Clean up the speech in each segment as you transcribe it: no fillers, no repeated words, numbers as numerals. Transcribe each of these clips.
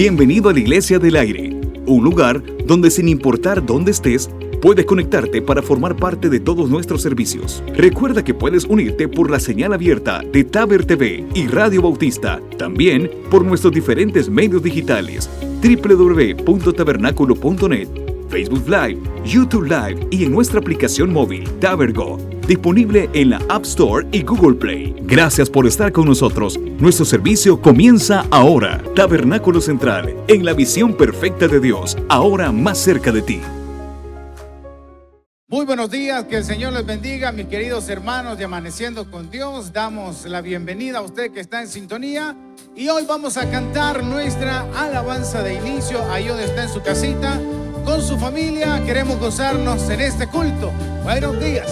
Bienvenido a la Iglesia del Aire, un lugar donde sin importar dónde estés, puedes conectarte para formar parte de todos nuestros servicios. Recuerda que puedes unirte por la señal abierta de Taber TV y Radio Bautista, también por nuestros diferentes medios digitales, www.tabernaculo.net, Facebook Live, YouTube Live y en nuestra aplicación móvil Tabergo, disponible en la App Store y Google Play. Gracias por estar con nosotros. Nuestro servicio comienza ahora. Tabernáculo Central, en la visión perfecta de Dios, ahora más cerca de ti. Muy buenos días, que el Señor les bendiga, mis queridos hermanos de Amaneciendo con Dios. Damos la bienvenida a usted que está en sintonía y hoy vamos a cantar nuestra alabanza de inicio, ahí donde está en su casita, con su familia. Queremos gozarnos en este culto. Buenos días.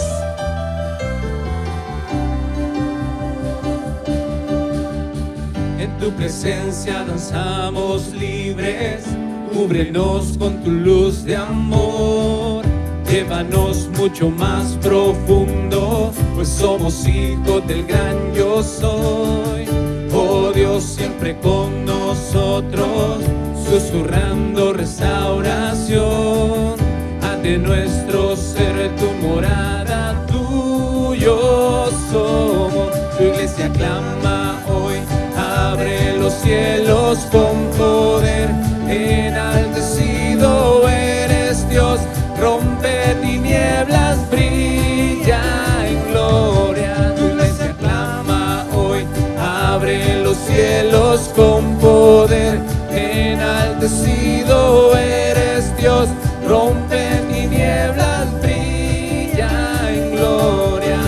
En tu presencia danzamos libres, cúbrenos con tu luz de amor. Llévanos mucho más profundo, pues somos hijos del gran yo soy. Oh Dios, siempre con nosotros, susurrando restauración. Ante nuestro ser tu morada, tuyo somos. Tu iglesia clama hoy, abre los cielos con poder. Enaltecido eres Dios, rompe tinieblas, brilla en gloria. Tu iglesia clama hoy, abre los cielos con poder. Enaltecido eres Dios, rompe tinieblas, brilla en gloria.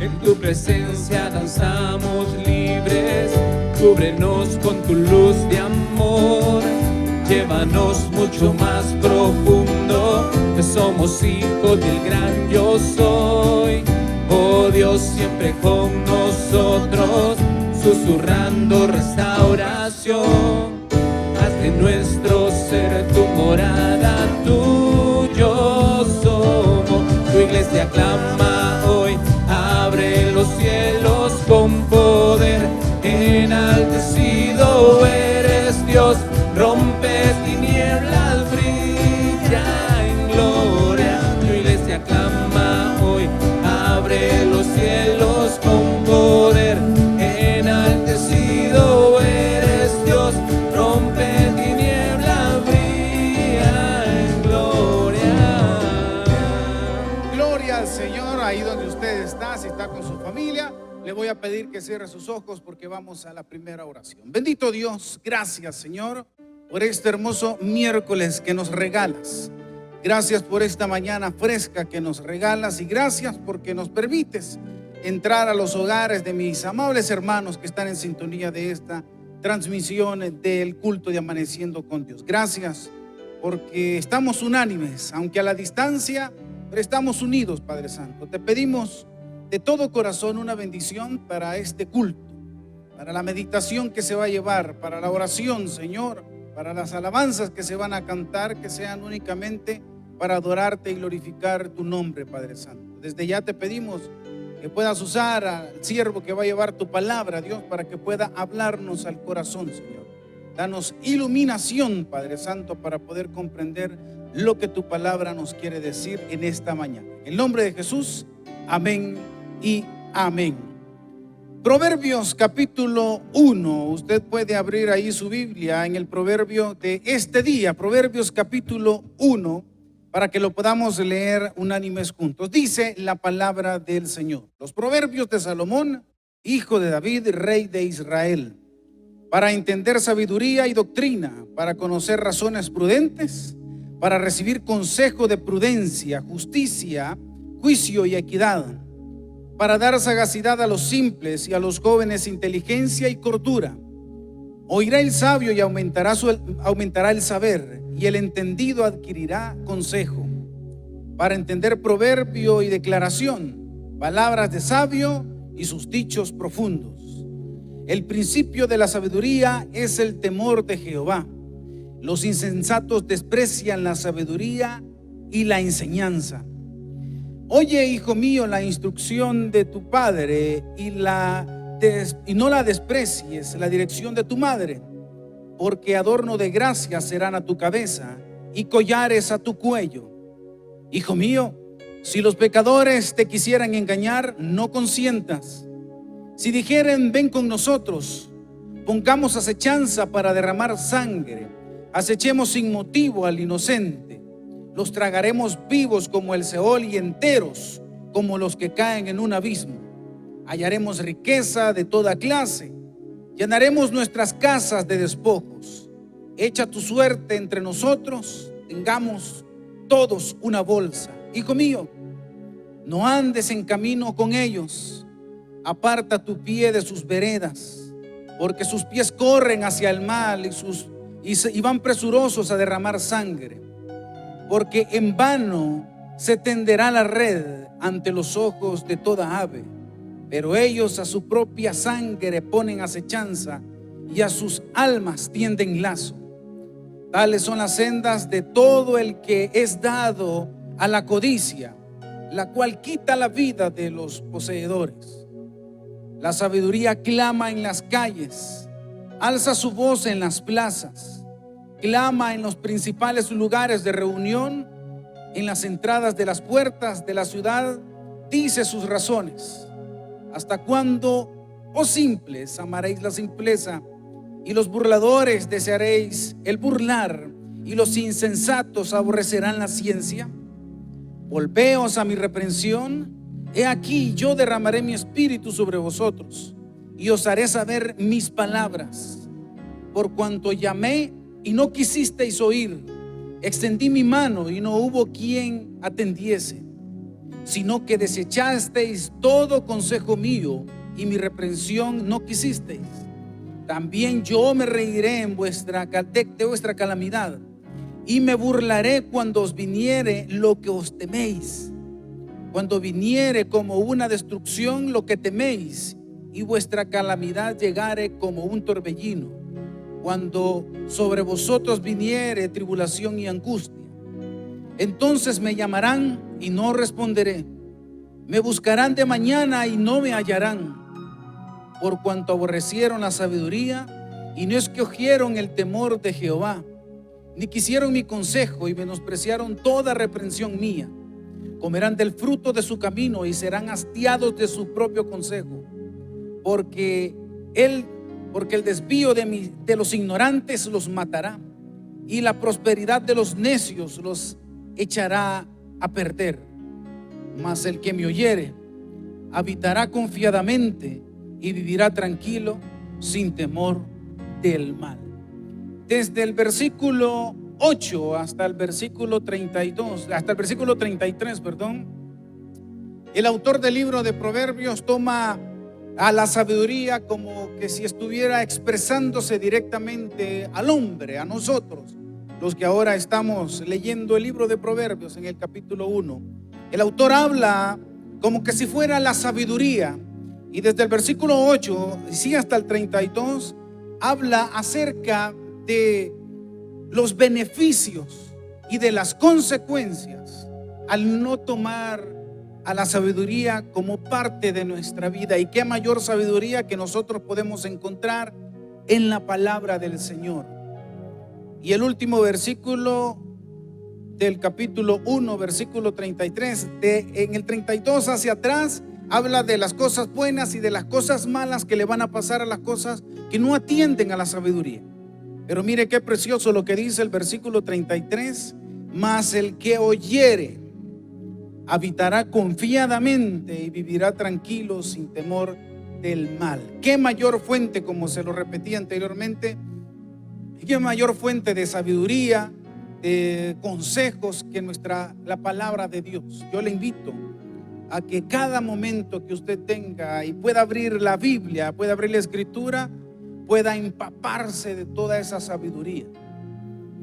En tu presencia danzamos libres, cúbrenos con tu luz de amor. Llévanos mucho más profundo, que somos hijos del gran yo soy. Oh Dios, siempre con nosotros, susurrando restauración. Haz de nuestro ser tu morada, tuyo somos. Tu iglesia clama hoy, abre los cielos con poder. Enaltecido eres Dios, rompe tinieblas, brilla en gloria. Tu iglesia clama hoy, abre los cielos con poder. Enaltecido eres Dios, rompe tinieblas, brilla en gloria. Gloria al Señor, ahí donde usted está, si está con su familia. Le voy a pedir que cierre sus ojos porque vamos a la primera oración. Bendito Dios, gracias Señor por este hermoso miércoles que nos regalas. Gracias por esta mañana fresca que nos regalas y gracias porque nos permites entrar a los hogares de mis amables hermanos que están en sintonía de esta transmisión del culto de Amaneciendo con Dios. Gracias porque estamos unánimes, aunque a la distancia, pero estamos unidos, Padre Santo. Te pedimos de todo corazón una bendición para este culto, para la meditación que se va a llevar, para la oración, Señor, para las alabanzas que se van a cantar, que sean únicamente para adorarte y glorificar tu nombre, Padre Santo. Desde ya te pedimos que puedas usar al siervo que va a llevar tu palabra, Dios, para que pueda hablarnos al corazón, Señor. Danos iluminación, Padre Santo, para poder comprender lo que tu palabra nos quiere decir en esta mañana. En el nombre de Jesús, amén y amén. Proverbios capítulo 1. Usted puede abrir ahí su Biblia en el proverbio de este día, Proverbios capítulo 1, para que lo podamos leer unánimes juntos. Dice la palabra del Señor. Los proverbios de Salomón, hijo de David, rey de Israel, para entender sabiduría y doctrina, para conocer razones prudentes, para recibir consejo de prudencia, justicia, juicio y equidad, para dar sagacidad a los simples y a los jóvenes inteligencia y cordura. Oirá el sabio y aumentará el saber, y el entendido adquirirá consejo. Para entender proverbio y declaración, palabras de sabio y sus dichos profundos. El principio de la sabiduría es el temor de Jehová. Los insensatos desprecian la sabiduría y la enseñanza. Oye, hijo mío, la instrucción de tu padre y no la desprecies, la dirección de tu madre. porque adorno de gracia serán a tu cabeza y collares a tu cuello. Hijo mío, si los pecadores te quisieran engañar, no consientas. Si dijeren, ven con nosotros, pongamos acechanza para derramar sangre, acechemos sin motivo al inocente, los tragaremos vivos como el Seol y enteros como los que caen en un abismo. Hallaremos riqueza de toda clase, llenaremos nuestras casas de despojos. Echa tu suerte entre nosotros, tengamos todos una bolsa. Hijo mío, no andes en camino con ellos, aparta tu pie de sus veredas, porque sus pies corren hacia el mal y van presurosos a derramar sangre. Porque en vano se tenderá la red ante los ojos de toda ave, pero ellos a su propia sangre ponen acechanza y a sus almas tienden lazo. Tales son las sendas de todo el que es dado a la codicia, la cual quita la vida de los poseedores. La sabiduría clama en las calles, alza su voz en las plazas, clama en los principales lugares de reunión, en las entradas de las puertas de la ciudad, dice sus razones. ¿Hasta cuándo, oh simples, amaréis la simpleza? Y los burladores desearéis el burlar, y los insensatos aborrecerán la ciencia. Volveos a mi reprensión. He aquí, yo derramaré mi espíritu sobre vosotros, y os haré saber mis palabras. Por cuanto llamé y no quisisteis oír, extendí mi mano y no hubo quien atendiese, sino que desechasteis todo consejo mío, y mi reprensión no quisisteis. También yo me reiré de vuestra calamidad, y me burlaré cuando os viniere lo que os teméis. Cuando viniere como una destrucción lo que teméis, y vuestra calamidad llegare como un torbellino. Cuando sobre vosotros viniere tribulación y angustia, entonces me llamarán y no responderé. Me buscarán de mañana y no me hallarán. Por cuanto aborrecieron la sabiduría y no escogieron el temor de Jehová, ni quisieron mi consejo y menospreciaron toda reprensión mía. Comerán del fruto de su camino y serán hastiados de su propio consejo. Porque el desvío de los ignorantes los matará, y la prosperidad de los necios los echará a perder. Mas el que me oyere habitará confiadamente y vivirá tranquilo sin temor del mal. Desde el versículo 8 hasta el versículo 32, hasta el versículo 33, el autor del libro de Proverbios toma a la sabiduría como que si estuviera expresándose directamente al hombre, a nosotros, los que ahora estamos leyendo el libro de Proverbios en el capítulo 1. El autor habla como que si fuera la sabiduría, y desde el versículo 8 y hasta el 32 habla acerca de los beneficios y de las consecuencias al no tomar a la sabiduría como parte de nuestra vida. Y qué mayor sabiduría que nosotros podemos encontrar en la palabra del Señor. Y el último versículo del capítulo 1, versículo 33, en el 32 hacia atrás, habla de las cosas buenas y de las cosas malas que le van a pasar a las cosas que no atienden a la sabiduría. Pero mire qué precioso lo que dice el versículo 33: mas el que oyere habitará confiadamente y vivirá tranquilo sin temor del mal. Qué mayor fuente, como se lo repetí anteriormente, qué mayor fuente de sabiduría, de consejos que la palabra de Dios. Yo le invito a que cada momento que usted tenga y pueda abrir la Biblia, pueda abrir la Escritura, pueda empaparse de toda esa sabiduría.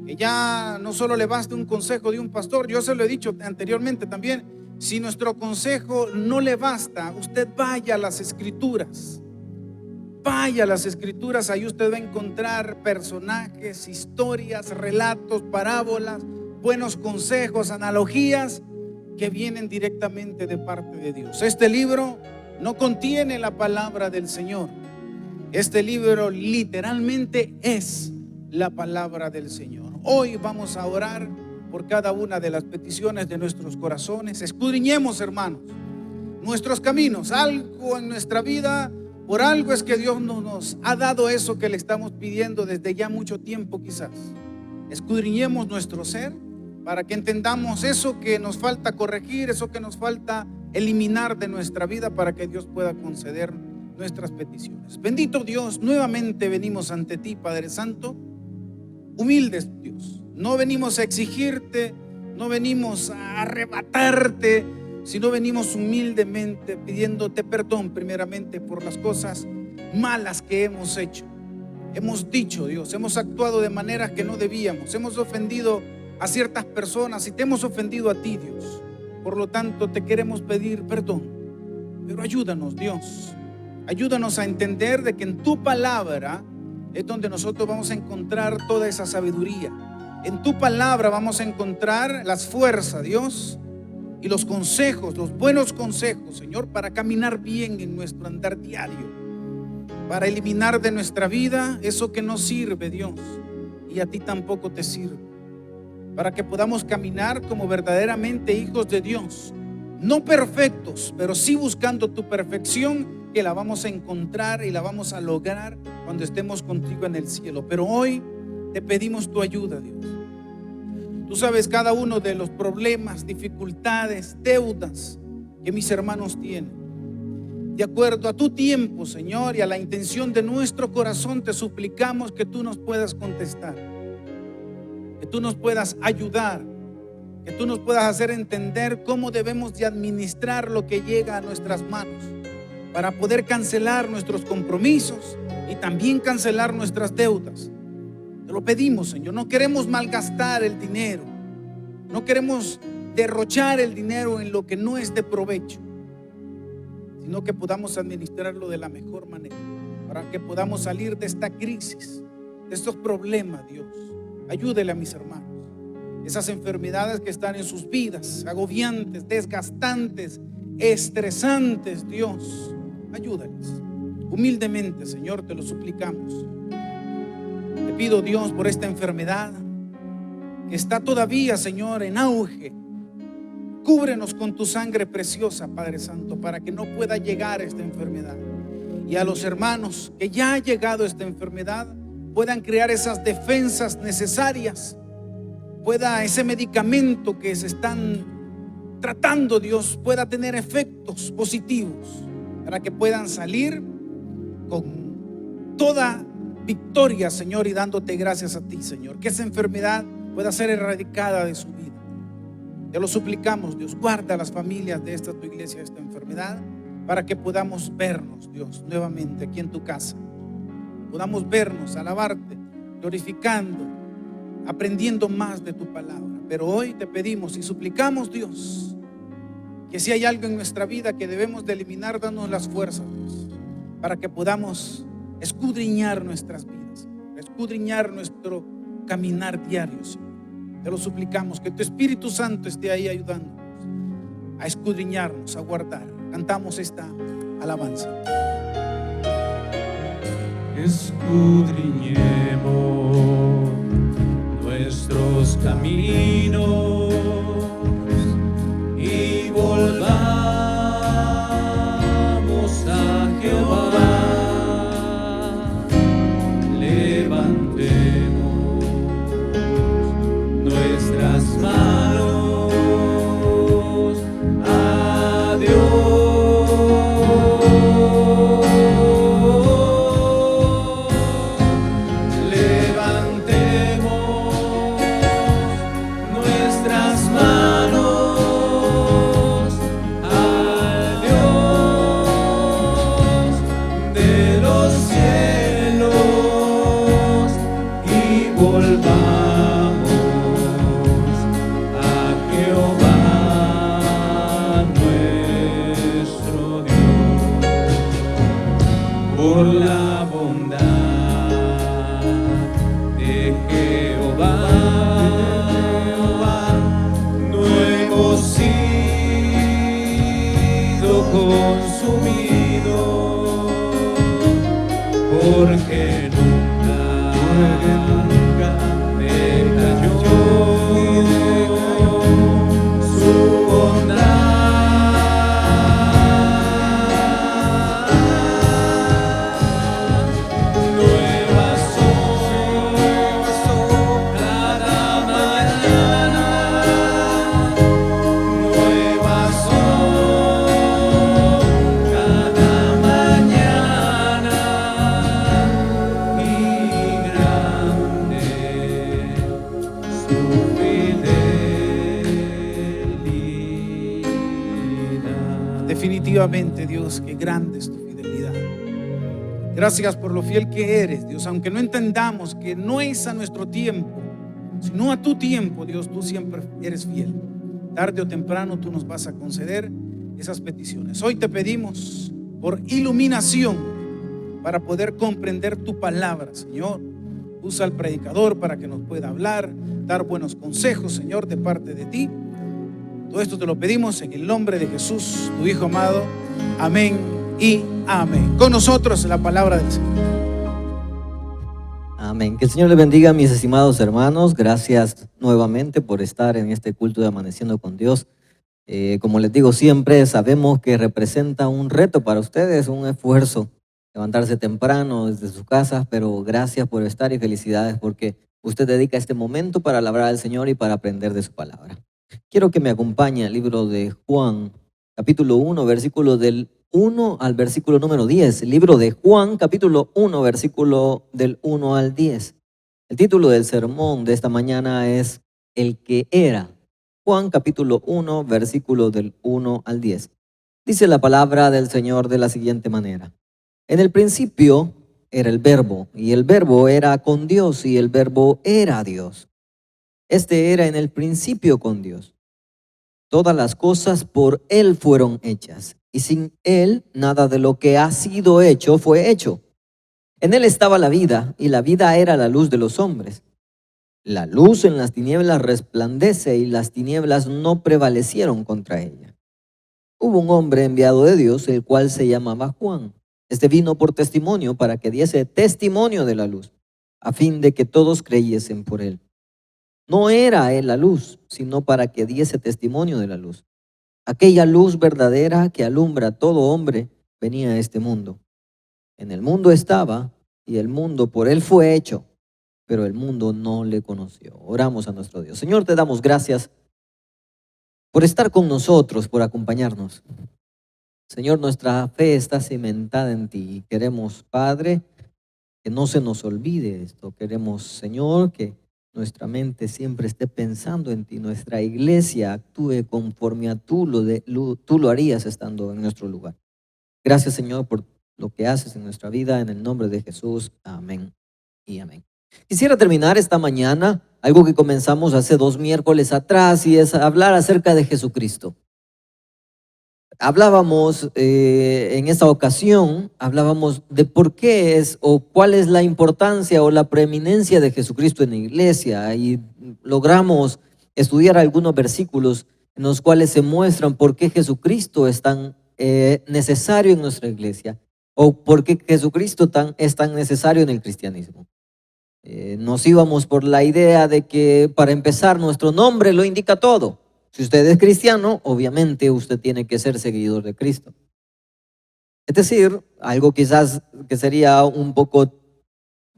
Que ya no solo le baste un consejo de un pastor. Yo se lo he dicho anteriormente también: si nuestro consejo no le basta, usted vaya a las Escrituras. Vaya a las Escrituras, ahí usted va a encontrar personajes, historias, relatos, parábolas, buenos consejos, analogías que vienen directamente de parte de Dios. Este libro no contiene la palabra del Señor. Este libro literalmente es la palabra del Señor. Hoy vamos a orar por cada una de las peticiones de nuestros corazones. Escudriñemos, hermanos, nuestros caminos. Algo en nuestra vida, por algo es que Dios no nos ha dado eso que le estamos pidiendo desde ya mucho tiempo quizás. Escudriñemos nuestro ser para que entendamos eso que nos falta corregir, eso que nos falta eliminar de nuestra vida, para que Dios pueda conceder nuestras peticiones. Bendito Dios, nuevamente venimos ante ti, Padre Santo, humildes, Dios. No venimos a exigirte, no venimos a arrebatarte, sino venimos humildemente pidiéndote perdón primeramente por las cosas malas que hemos hecho. Hemos dicho, Dios, hemos actuado de maneras que no debíamos, hemos ofendido a ciertas personas y te hemos ofendido a ti, Dios. Por lo tanto, te queremos pedir perdón, pero ayúdanos, Dios. Ayúdanos a entender de que en tu palabra es donde nosotros vamos a encontrar toda esa sabiduría. En tu palabra vamos a encontrar las fuerzas, Dios, y los consejos, los buenos consejos, Señor, para caminar bien en nuestro andar diario, para eliminar de nuestra vida eso que no sirve, Dios, y a ti tampoco te sirve, para que podamos caminar como verdaderamente hijos de Dios, no perfectos, pero sí buscando tu perfección, que la vamos a encontrar y la vamos a lograr cuando estemos contigo en el cielo. Pero hoy te pedimos tu ayuda, Dios. Tú sabes cada uno de los problemas, dificultades, deudas que mis hermanos tienen. De acuerdo a tu tiempo, Señor, y a la intención de nuestro corazón, te suplicamos que tú nos puedas contestar, que tú nos puedas ayudar, que tú nos puedas hacer entender cómo debemos de administrar lo que llega a nuestras manos, para poder cancelar nuestros compromisos y también cancelar nuestras deudas. Te lo pedimos, Señor. No queremos malgastar el dinero, no queremos derrochar el dinero en lo que no es de provecho, sino que podamos administrarlo de la mejor manera, para que podamos salir de esta crisis, de estos problemas, Dios. Ayúdele a mis hermanos, esas enfermedades que están en sus vidas, agobiantes, desgastantes, estresantes, Dios, ayúdales. Humildemente, Señor, te lo suplicamos. Te pido, Dios, por esta enfermedad que está todavía, Señor, en auge. Cúbrenos con tu sangre preciosa, Padre Santo, para que no pueda llegar esta enfermedad. Y a los hermanos que ya ha llegado esta enfermedad, puedan crear esas defensas necesarias, pueda ese medicamento que se están tratando, Dios, pueda tener efectos positivos, para que puedan salir con toda victoria, Señor, y dándote gracias a ti, Señor. Que esa enfermedad pueda ser erradicada de su vida. Te lo suplicamos, Dios. Guarda a las familias de esta tu iglesia, esta enfermedad, para que podamos vernos, Dios, nuevamente aquí en tu casa. Podamos vernos, alabarte, glorificando, aprendiendo más de tu palabra. Pero hoy te pedimos y suplicamos, Dios, que si hay algo en nuestra vida que debemos de eliminar, danos las fuerzas, Dios, para que podamos escudriñar nuestras vidas, escudriñar nuestro caminar diario, Señor. Te lo suplicamos, que tu Espíritu Santo esté ahí ayudándonos a escudriñarnos, a guardar. Cantamos esta alabanza. Escudriñemos nuestros caminos y volvamos a Jehová. Levantemos nuestras manos a Dios. Por la bondad de Jehová, no hemos sido consumidos, porque nunca definitivamente, Dios, que grande es tu fidelidad. Gracias por lo fiel que eres, Dios, aunque no entendamos que no es a nuestro tiempo, sino a tu tiempo, Dios, tú siempre eres fiel. Tarde o temprano tú nos vas a conceder esas peticiones. Hoy te pedimos por iluminación para poder comprender tu palabra, Señor. Usa al predicador para que nos pueda hablar, dar buenos consejos, Señor, de parte de ti. Todo esto te lo pedimos en el nombre de Jesús, tu Hijo amado. Amén y amén. Con nosotros la palabra del Señor. Amén. Que el Señor les bendiga, mis estimados hermanos. Gracias nuevamente por estar en este culto de Amaneciendo con Dios. Como les digo siempre, sabemos que representa un reto para ustedes, un esfuerzo, levantarse temprano desde sus casas, pero gracias por estar y felicidades porque usted dedica este momento para alabar al Señor y para aprender de su palabra. Quiero que me acompañe al libro de Juan, capítulo 1, versículo del 1 al versículo número 10. El libro de Juan, capítulo 1, versículo del 1 al 10. El título del sermón de esta mañana es El que era. Juan, capítulo 1, versículo del 1 al 10. Dice la palabra del Señor de la siguiente manera. En el principio era el Verbo, y el Verbo era con Dios, y el Verbo era Dios. Este era en el principio con Dios. Todas las cosas por Él fueron hechas, y sin Él nada de lo que ha sido hecho fue hecho. En Él estaba la vida, y la vida era la luz de los hombres. La luz en las tinieblas resplandece, y las tinieblas no prevalecieron contra ella. Hubo un hombre enviado de Dios, el cual se llamaba Juan. Este vino por testimonio para que diese testimonio de la luz, a fin de que todos creyesen por Él. No era Él la luz, sino para que diese testimonio de la luz. Aquella luz verdadera que alumbra a todo hombre venía a este mundo. En el mundo estaba, y el mundo por Él fue hecho, pero el mundo no le conoció. Oramos a nuestro Dios. Señor, te damos gracias por estar con nosotros, por acompañarnos. Señor, nuestra fe está cimentada en ti. Queremos, Padre, que no se nos olvide esto. Queremos, Señor, que nuestra mente siempre esté pensando en ti. Nuestra iglesia actúe conforme a tú lo harías estando en nuestro lugar. Gracias, Señor, por lo que haces en nuestra vida. En el nombre de Jesús. Amén y amén. Quisiera terminar esta mañana algo que comenzamos hace 2 miércoles atrás, y es hablar acerca de Jesucristo. Hablábamos en esta ocasión, hablábamos de por qué es o cuál es la importancia o la preeminencia de Jesucristo en la iglesia, y logramos estudiar algunos versículos en los cuales se muestran por qué Jesucristo es tan necesario en nuestra iglesia o por qué Jesucristo es tan necesario en el cristianismo. Nos íbamos por la idea de que, para empezar, nuestro nombre lo indica todo. Si usted es cristiano, obviamente usted tiene que ser seguidor de Cristo. Es decir, algo quizás que sería un poco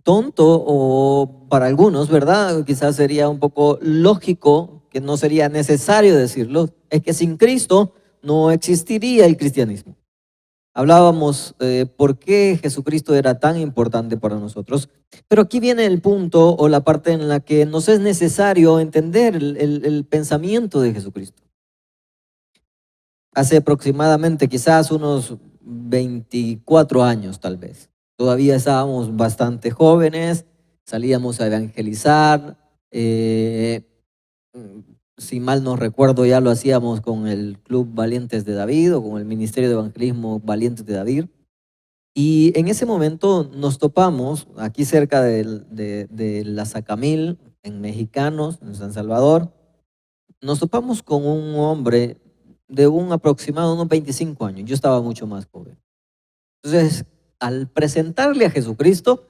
tonto o para algunos, ¿verdad? Quizás sería un poco lógico, que no sería necesario decirlo, es que sin Cristo no existiría el cristianismo. Hablábamos por qué Jesucristo era tan importante para nosotros, pero aquí viene el punto o la parte en la que nos es necesario entender el pensamiento de Jesucristo. Hace aproximadamente quizás unos 24 años tal vez, todavía estábamos bastante jóvenes, salíamos a evangelizar, si mal no recuerdo, ya lo hacíamos con el Club Valientes de David o con el Ministerio de Evangelismo Valientes de David. Y en ese momento nos topamos aquí cerca de la Sacamil, en Mexicanos, en San Salvador. Nos topamos con un hombre de un aproximado unos 25 años. Yo estaba mucho más joven. Entonces, al presentarle a Jesucristo,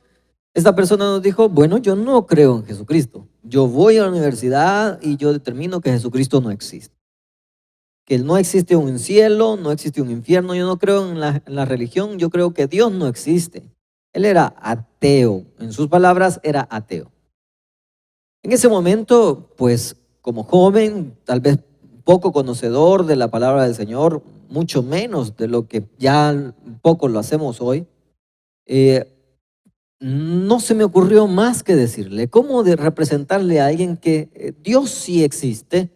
esta persona nos dijo, bueno, yo no creo en Jesucristo. Yo voy a la universidad y yo determino que Jesucristo no existe. Que no existe un cielo, no existe un infierno. Yo no creo en la religión, yo creo que Dios no existe. Él era ateo. En sus palabras, era ateo. En ese momento, pues, como joven, tal vez poco conocedor de la palabra del Señor, mucho menos de lo que ya poco lo hacemos hoy, no se me ocurrió más que decirle cómo de representarle a alguien que Dios sí existe,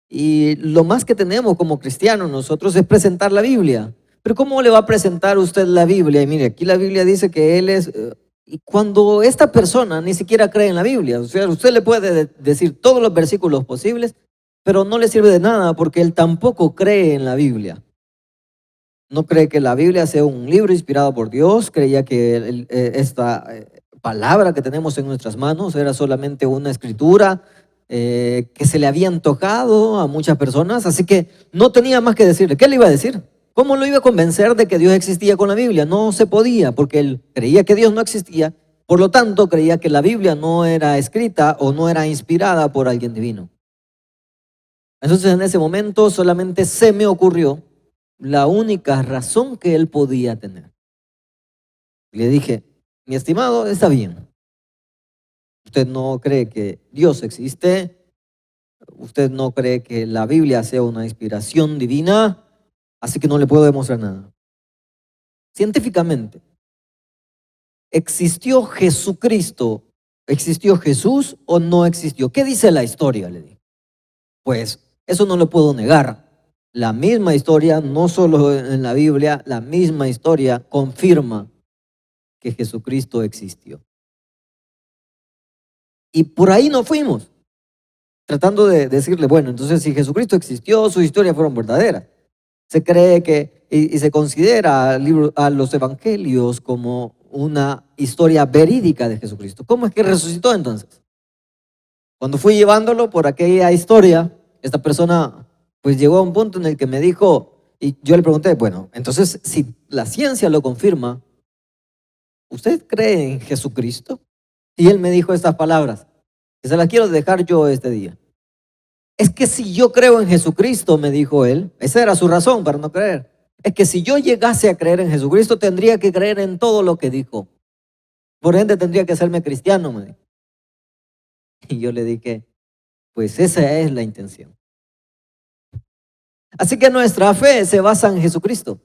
y lo más que tenemos como cristianos nosotros es presentar la Biblia, pero ¿cómo le va a presentar usted la Biblia? Y mire, aquí la Biblia dice que él es... y cuando esta persona ni siquiera cree en la Biblia, o sea, usted le puede decir todos los versículos posibles, pero no le sirve de nada porque él tampoco cree en la Biblia. No cree que la Biblia sea un libro inspirado por Dios, creía que esta palabra que tenemos en nuestras manos era solamente una escritura que se le había antojado a muchas personas, así que no tenía más que decirle. ¿Qué le iba a decir? ¿Cómo lo iba a convencer de que Dios existía con la Biblia? No se podía, porque él creía que Dios no existía, por lo tanto creía que la Biblia no era escrita o no era inspirada por alguien divino. Entonces en ese momento solamente se me ocurrió la única razón que él podía tener. Le dije, mi estimado, está bien. Usted no cree que Dios existe, usted no cree que la Biblia sea una inspiración divina, así que no le puedo demostrar nada. Científicamente, ¿existió Jesucristo? ¿Existió Jesús o no existió? ¿Qué dice la historia? Le dije. Pues eso no lo puedo negar. La misma historia, no solo en la Biblia, la misma historia confirma que Jesucristo existió. Y por ahí nos fuimos, tratando de decirle, bueno, entonces si Jesucristo existió, sus historias fueron verdaderas. Se cree que y se considera a los evangelios como una historia verídica de Jesucristo. ¿Cómo es que resucitó entonces? Cuando fui llevándolo por aquella historia, esta persona pues llegó a un punto en el que me dijo, y yo le pregunté, bueno, entonces si la ciencia lo confirma, ¿usted cree en Jesucristo? Y él me dijo estas palabras, que se las quiero dejar yo este día. Es que si yo creo en Jesucristo, me dijo él, esa era su razón para no creer, es que si yo llegase a creer en Jesucristo, tendría que creer en todo lo que dijo. Por ende, tendría que hacerme cristiano, me dijo. Y yo le dije, pues esa es la intención. Así que nuestra fe se basa en Jesucristo.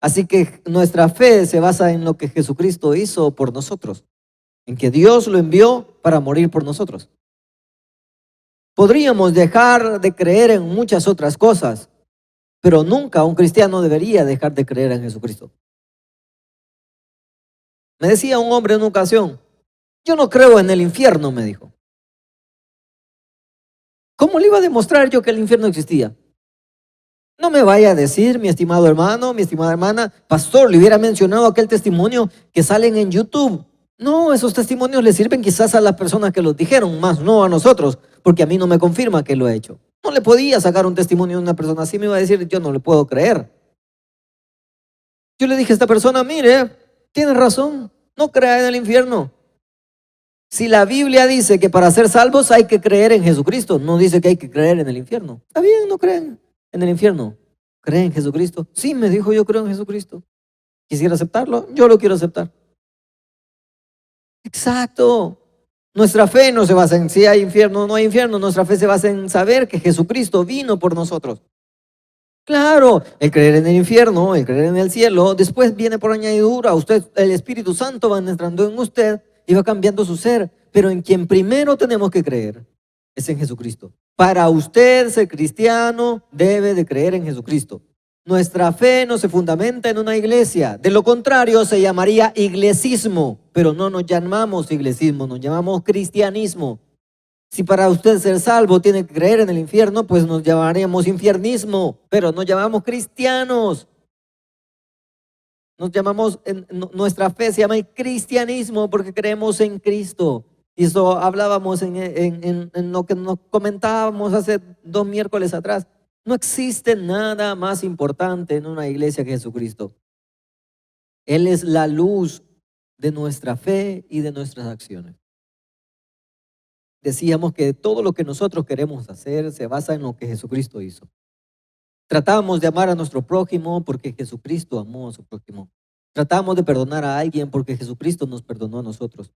Así que nuestra fe se basa en lo que Jesucristo hizo por nosotros, en que Dios lo envió para morir por nosotros. Podríamos dejar de creer en muchas otras cosas, pero nunca un cristiano debería dejar de creer en Jesucristo. Me decía un hombre en una ocasión, yo no creo en el infierno, me dijo. ¿Cómo le iba a demostrar yo que el infierno existía? No me vaya a decir, mi estimado hermano, mi estimada hermana, pastor, le hubiera mencionado aquel testimonio que salen en YouTube. No, esos testimonios le sirven quizás a las personas que los dijeron, más no a nosotros, porque a mí no me confirma que lo he hecho. No le podía sacar un testimonio de una persona así, me iba a decir, yo no le puedo creer. Yo le dije a esta persona, mire, tiene razón, no crea en el infierno. Si la Biblia dice que para ser salvos hay que creer en Jesucristo, no dice que hay que creer en el infierno. Está bien, no creen en el infierno. ¿Cree en Jesucristo? Sí, me dijo, yo creo en Jesucristo. ¿Quisiera aceptarlo? Yo lo quiero aceptar. Exacto. Nuestra fe no se basa en si hay infierno o no hay infierno. Nuestra fe se basa en saber que Jesucristo vino por nosotros. Claro, el creer en el infierno, el creer en el cielo, después viene por añadidura. Usted, el Espíritu Santo va entrando en usted y va cambiando su ser. Pero en quien primero tenemos que creer es en Jesucristo. Para usted ser cristiano debe de creer en Jesucristo. Nuestra fe no se fundamenta en una iglesia. De lo contrario se llamaría iglesismo, pero no nos llamamos iglesismo, nos llamamos cristianismo. Si para usted ser salvo tiene que creer en el infierno, pues nos llamaríamos infiernismo, pero nos llamamos cristianos. Nuestra fe se llama el cristianismo porque creemos en Cristo. Y eso hablábamos en lo que nos comentábamos hace 2 miércoles atrás. No existe nada más importante en una iglesia que Jesucristo. Él es la luz de nuestra fe y de nuestras acciones. Decíamos que todo lo que nosotros queremos hacer se basa en lo que Jesucristo hizo. Tratamos de amar a nuestro prójimo porque Jesucristo amó a su prójimo. Tratamos de perdonar a alguien porque Jesucristo nos perdonó a nosotros.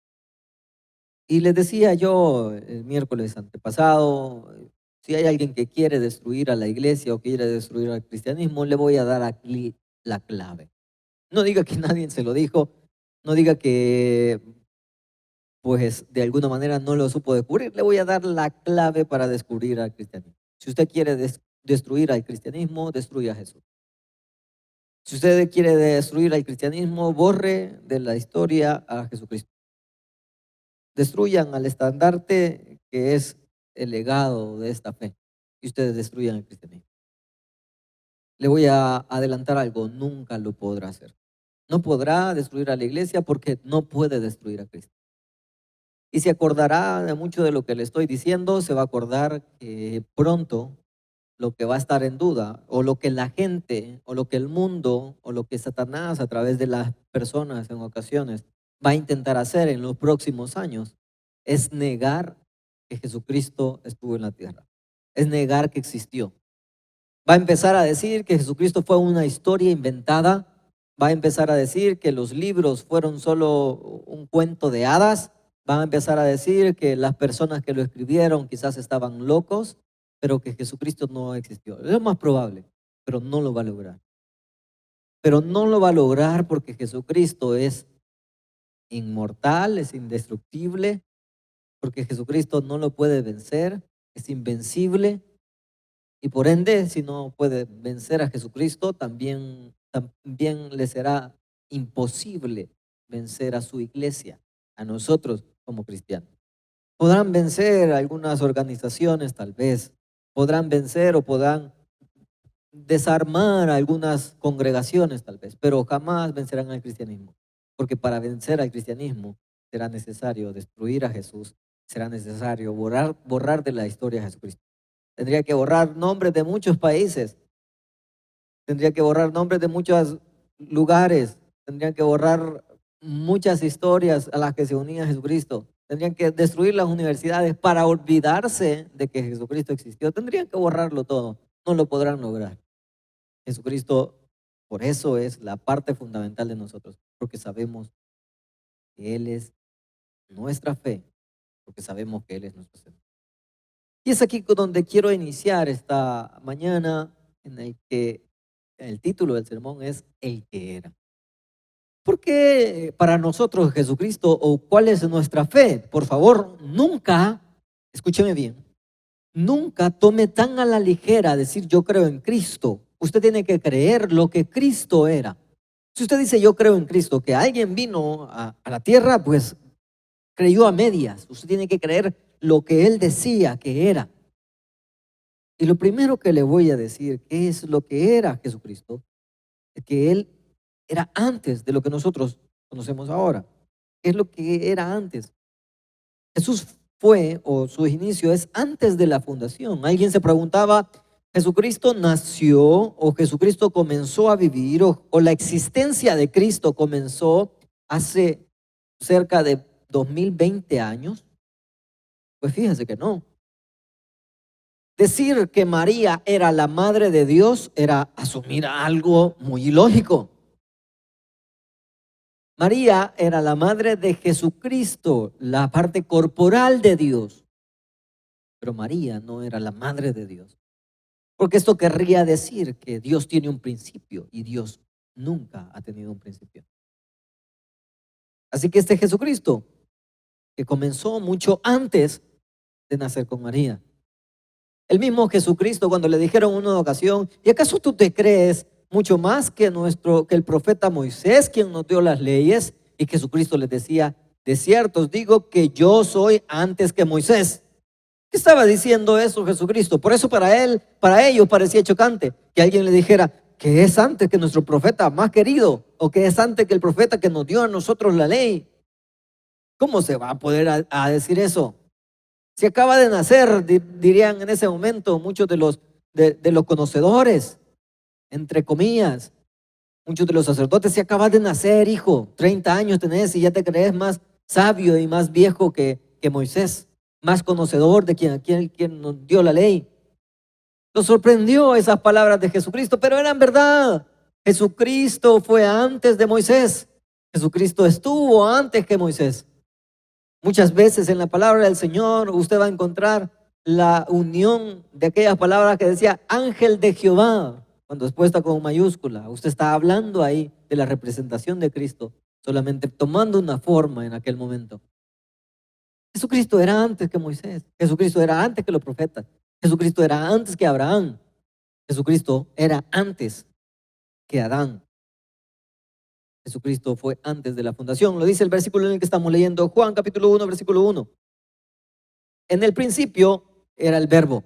Y les decía yo el miércoles antepasado, si hay alguien que quiere destruir a la iglesia o quiere destruir al cristianismo, le voy a dar aquí la clave. No diga que nadie se lo dijo, no diga que pues de alguna manera no lo supo descubrir, le voy a dar la clave para descubrir al cristianismo. Si usted quiere destruir al cristianismo, destruya a Jesús. Si usted quiere destruir al cristianismo, borre de la historia a Jesucristo. Destruyan al estandarte que es el legado de esta fe y ustedes destruyan el cristianismo. Le voy a adelantar algo, nunca lo podrá hacer. No podrá destruir a la iglesia porque no puede destruir a Cristo. Y se acordará de mucho de lo que le estoy diciendo, se va a acordar que pronto lo que va a estar en duda, o lo que la gente, o lo que el mundo, o lo que Satanás a través de las personas en ocasiones va a intentar hacer en los próximos años, es negar que Jesucristo estuvo en la tierra, es negar que existió. Va a empezar a decir que Jesucristo fue una historia inventada, va a empezar a decir que los libros fueron solo un cuento de hadas, va a empezar a decir que las personas que lo escribieron quizás estaban locos, pero que Jesucristo no existió. Es lo más probable, pero no lo va a lograr. Pero no lo va a lograr porque Jesucristo es inmortal, es indestructible, porque Jesucristo no lo puede vencer, es invencible. Y por ende, si no puede vencer a Jesucristo, también le será imposible vencer a su iglesia, a nosotros como cristianos. Podrán vencer algunas organizaciones tal vez, podrán vencer o podrán desarmar algunas congregaciones tal vez, pero jamás vencerán al cristianismo, porque para vencer al cristianismo será necesario destruir a Jesús, será necesario borrar de la historia a Jesucristo. Tendría que borrar nombres de muchos países, tendría que borrar nombres de muchos lugares, tendrían que borrar muchas historias a las que se unía Jesucristo. Tendrían que destruir las universidades para olvidarse de que Jesucristo existió. Tendrían que borrarlo todo. No lo podrán lograr. Jesucristo, por eso es la parte fundamental de nosotros, porque sabemos que Él es nuestra fe, porque sabemos que Él es nuestro Señor. Y es aquí donde quiero iniciar esta mañana, en el que el título del sermón es El que era. ¿Por qué para nosotros Jesucristo o cuál es nuestra fe? Por favor, nunca, escúcheme bien, nunca tome tan a la ligera decir yo creo en Cristo. Usted tiene que creer lo que Cristo era. Si usted dice yo creo en Cristo, que alguien vino a la tierra, pues creyó a medias. Usted tiene que creer lo que Él decía que era. Y lo primero que le voy a decir, ¿qué es lo que era Jesucristo? Es que Él era antes de lo que nosotros conocemos ahora. ¿Qué es lo que era antes? Jesús fue, o su inicio es antes de la fundación. Alguien se preguntaba, ¿Jesucristo nació o Jesucristo comenzó a vivir o la existencia de Cristo comenzó hace cerca de 2020 años? Pues fíjense que no. Decir que María era la madre de Dios era asumir algo muy ilógico. María era la madre de Jesucristo, la parte corporal de Dios. Pero María no era la madre de Dios. Porque esto querría decir que Dios tiene un principio y Dios nunca ha tenido un principio. Así que este Jesucristo, que comenzó mucho antes de nacer con María. El mismo Jesucristo, cuando le dijeron en una ocasión, ¿y acaso tú te crees mucho más que el profeta Moisés, quien nos dio las leyes? Y Jesucristo les decía, de cierto os digo que yo soy antes que Moisés. ¿Qué estaba diciendo eso Jesucristo? Por eso para ellos parecía chocante que alguien le dijera que es antes que nuestro profeta más querido, o que es antes que el profeta que nos dio a nosotros la ley. ¿Cómo se va a poder a decir eso? Si acaba de nacer, dirían en ese momento muchos de los conocedores, entre comillas, muchos de los sacerdotes, si acabas de nacer, hijo, 30 años tenés y ya te crees más sabio y más viejo que Moisés, más conocedor de quien nos dio la ley. Nos sorprendió esas palabras de Jesucristo, pero eran verdad. Jesucristo fue antes de Moisés. Jesucristo estuvo antes que Moisés. Muchas veces en la palabra del Señor usted va a encontrar la unión de aquellas palabras que decía ángel de Jehová, cuando después está con mayúscula. Usted está hablando ahí de la representación de Cristo, solamente tomando una forma en aquel momento. Jesucristo era antes que Moisés, Jesucristo era antes que los profetas, Jesucristo era antes que Abraham, Jesucristo era antes que Adán, Jesucristo fue antes de la fundación. Lo dice el versículo en el que estamos leyendo, Juan capítulo 1, versículo 1. En el principio era el verbo.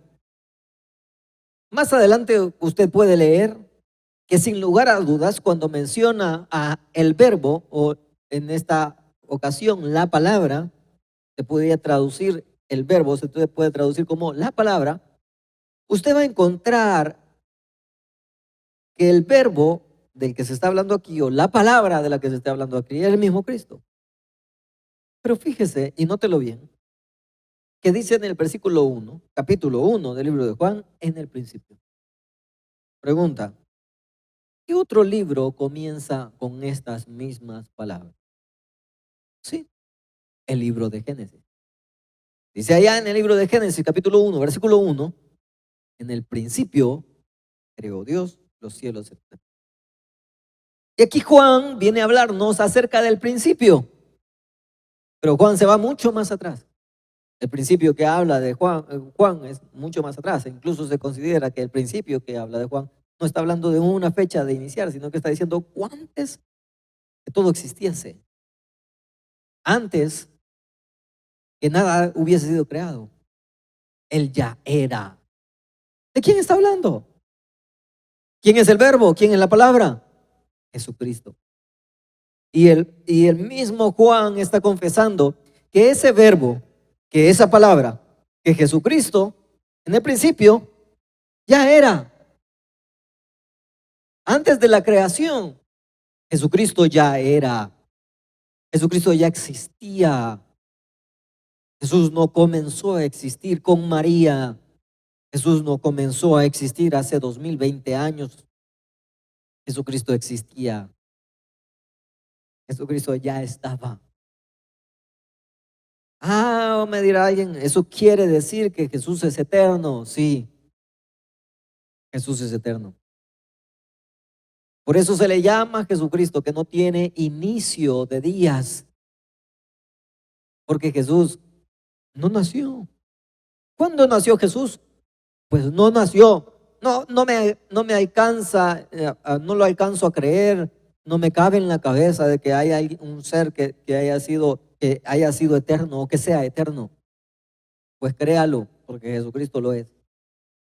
Más adelante usted puede leer que sin lugar a dudas, cuando menciona a el verbo, o en esta ocasión la palabra, se podría traducir el verbo, se puede traducir como la palabra, usted va a encontrar que el verbo del que se está hablando aquí, o la palabra de la que se está hablando aquí, es el mismo Cristo. Pero fíjese, y nótelo bien, que dice en el versículo 1, capítulo 1 del libro de Juan, en el principio. Pregunta, ¿qué otro libro comienza con estas mismas palabras? Sí, el libro de Génesis. Dice allá en el libro de Génesis, capítulo 1, versículo 1, en el principio creó Dios los cielos, etc. Y aquí Juan viene a hablarnos acerca del principio. Pero Juan se va mucho más atrás. El principio que habla de Juan es mucho más atrás. Incluso se considera que el principio que habla de Juan no está hablando de una fecha de iniciar, sino que está diciendo antes que todo existiese. Antes que nada hubiese sido creado. Él ya era. ¿De quién está hablando? ¿Quién es el verbo? ¿Quién es la palabra? Jesucristo. Y el mismo Juan está confesando que ese verbo, que esa palabra, que Jesucristo, en el principio, ya era. Antes de la creación, Jesucristo ya era. Jesucristo ya existía. Jesús no comenzó a existir con María. Jesús no comenzó a existir hace 2020 años. Jesucristo existía. Jesucristo ya estaba. Me dirá alguien, ¿eso quiere decir que Jesús es eterno? Sí, Jesús es eterno. Por eso se le llama a Jesucristo que no tiene inicio de días. Porque Jesús no nació. ¿Cuándo nació Jesús? Pues no nació. No me alcanza, no lo alcanzo a creer. No me cabe en la cabeza de que haya un ser que haya sido eterno o que sea eterno. Pues créalo, porque Jesucristo lo es.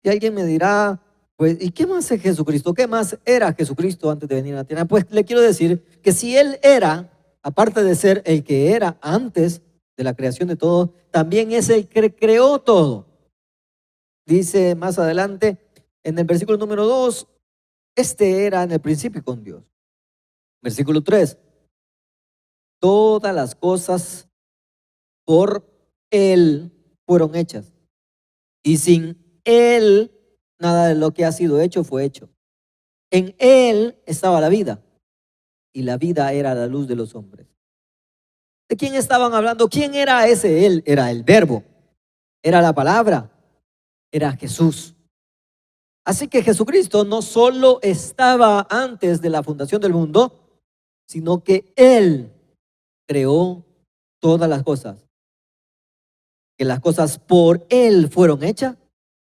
Y alguien me dirá, pues, ¿y qué más es Jesucristo? ¿Qué más era Jesucristo antes de venir a la tierra? Pues le quiero decir que si Él era, aparte de ser el que era antes de la creación de todo, también es el que creó todo. Dice más adelante, en el versículo número 2, este era en el principio con Dios. Versículo 3, todas las cosas por Él fueron hechas, y sin Él nada de lo que ha sido hecho fue hecho. En Él estaba la vida, y la vida era la luz de los hombres. ¿De quién estaban hablando? ¿Quién era ese Él? Era el verbo, era la palabra, era Jesús. Así que Jesucristo no solo estaba antes de la fundación del mundo, sino que Él creó todas las cosas. Que las cosas por Él fueron hechas,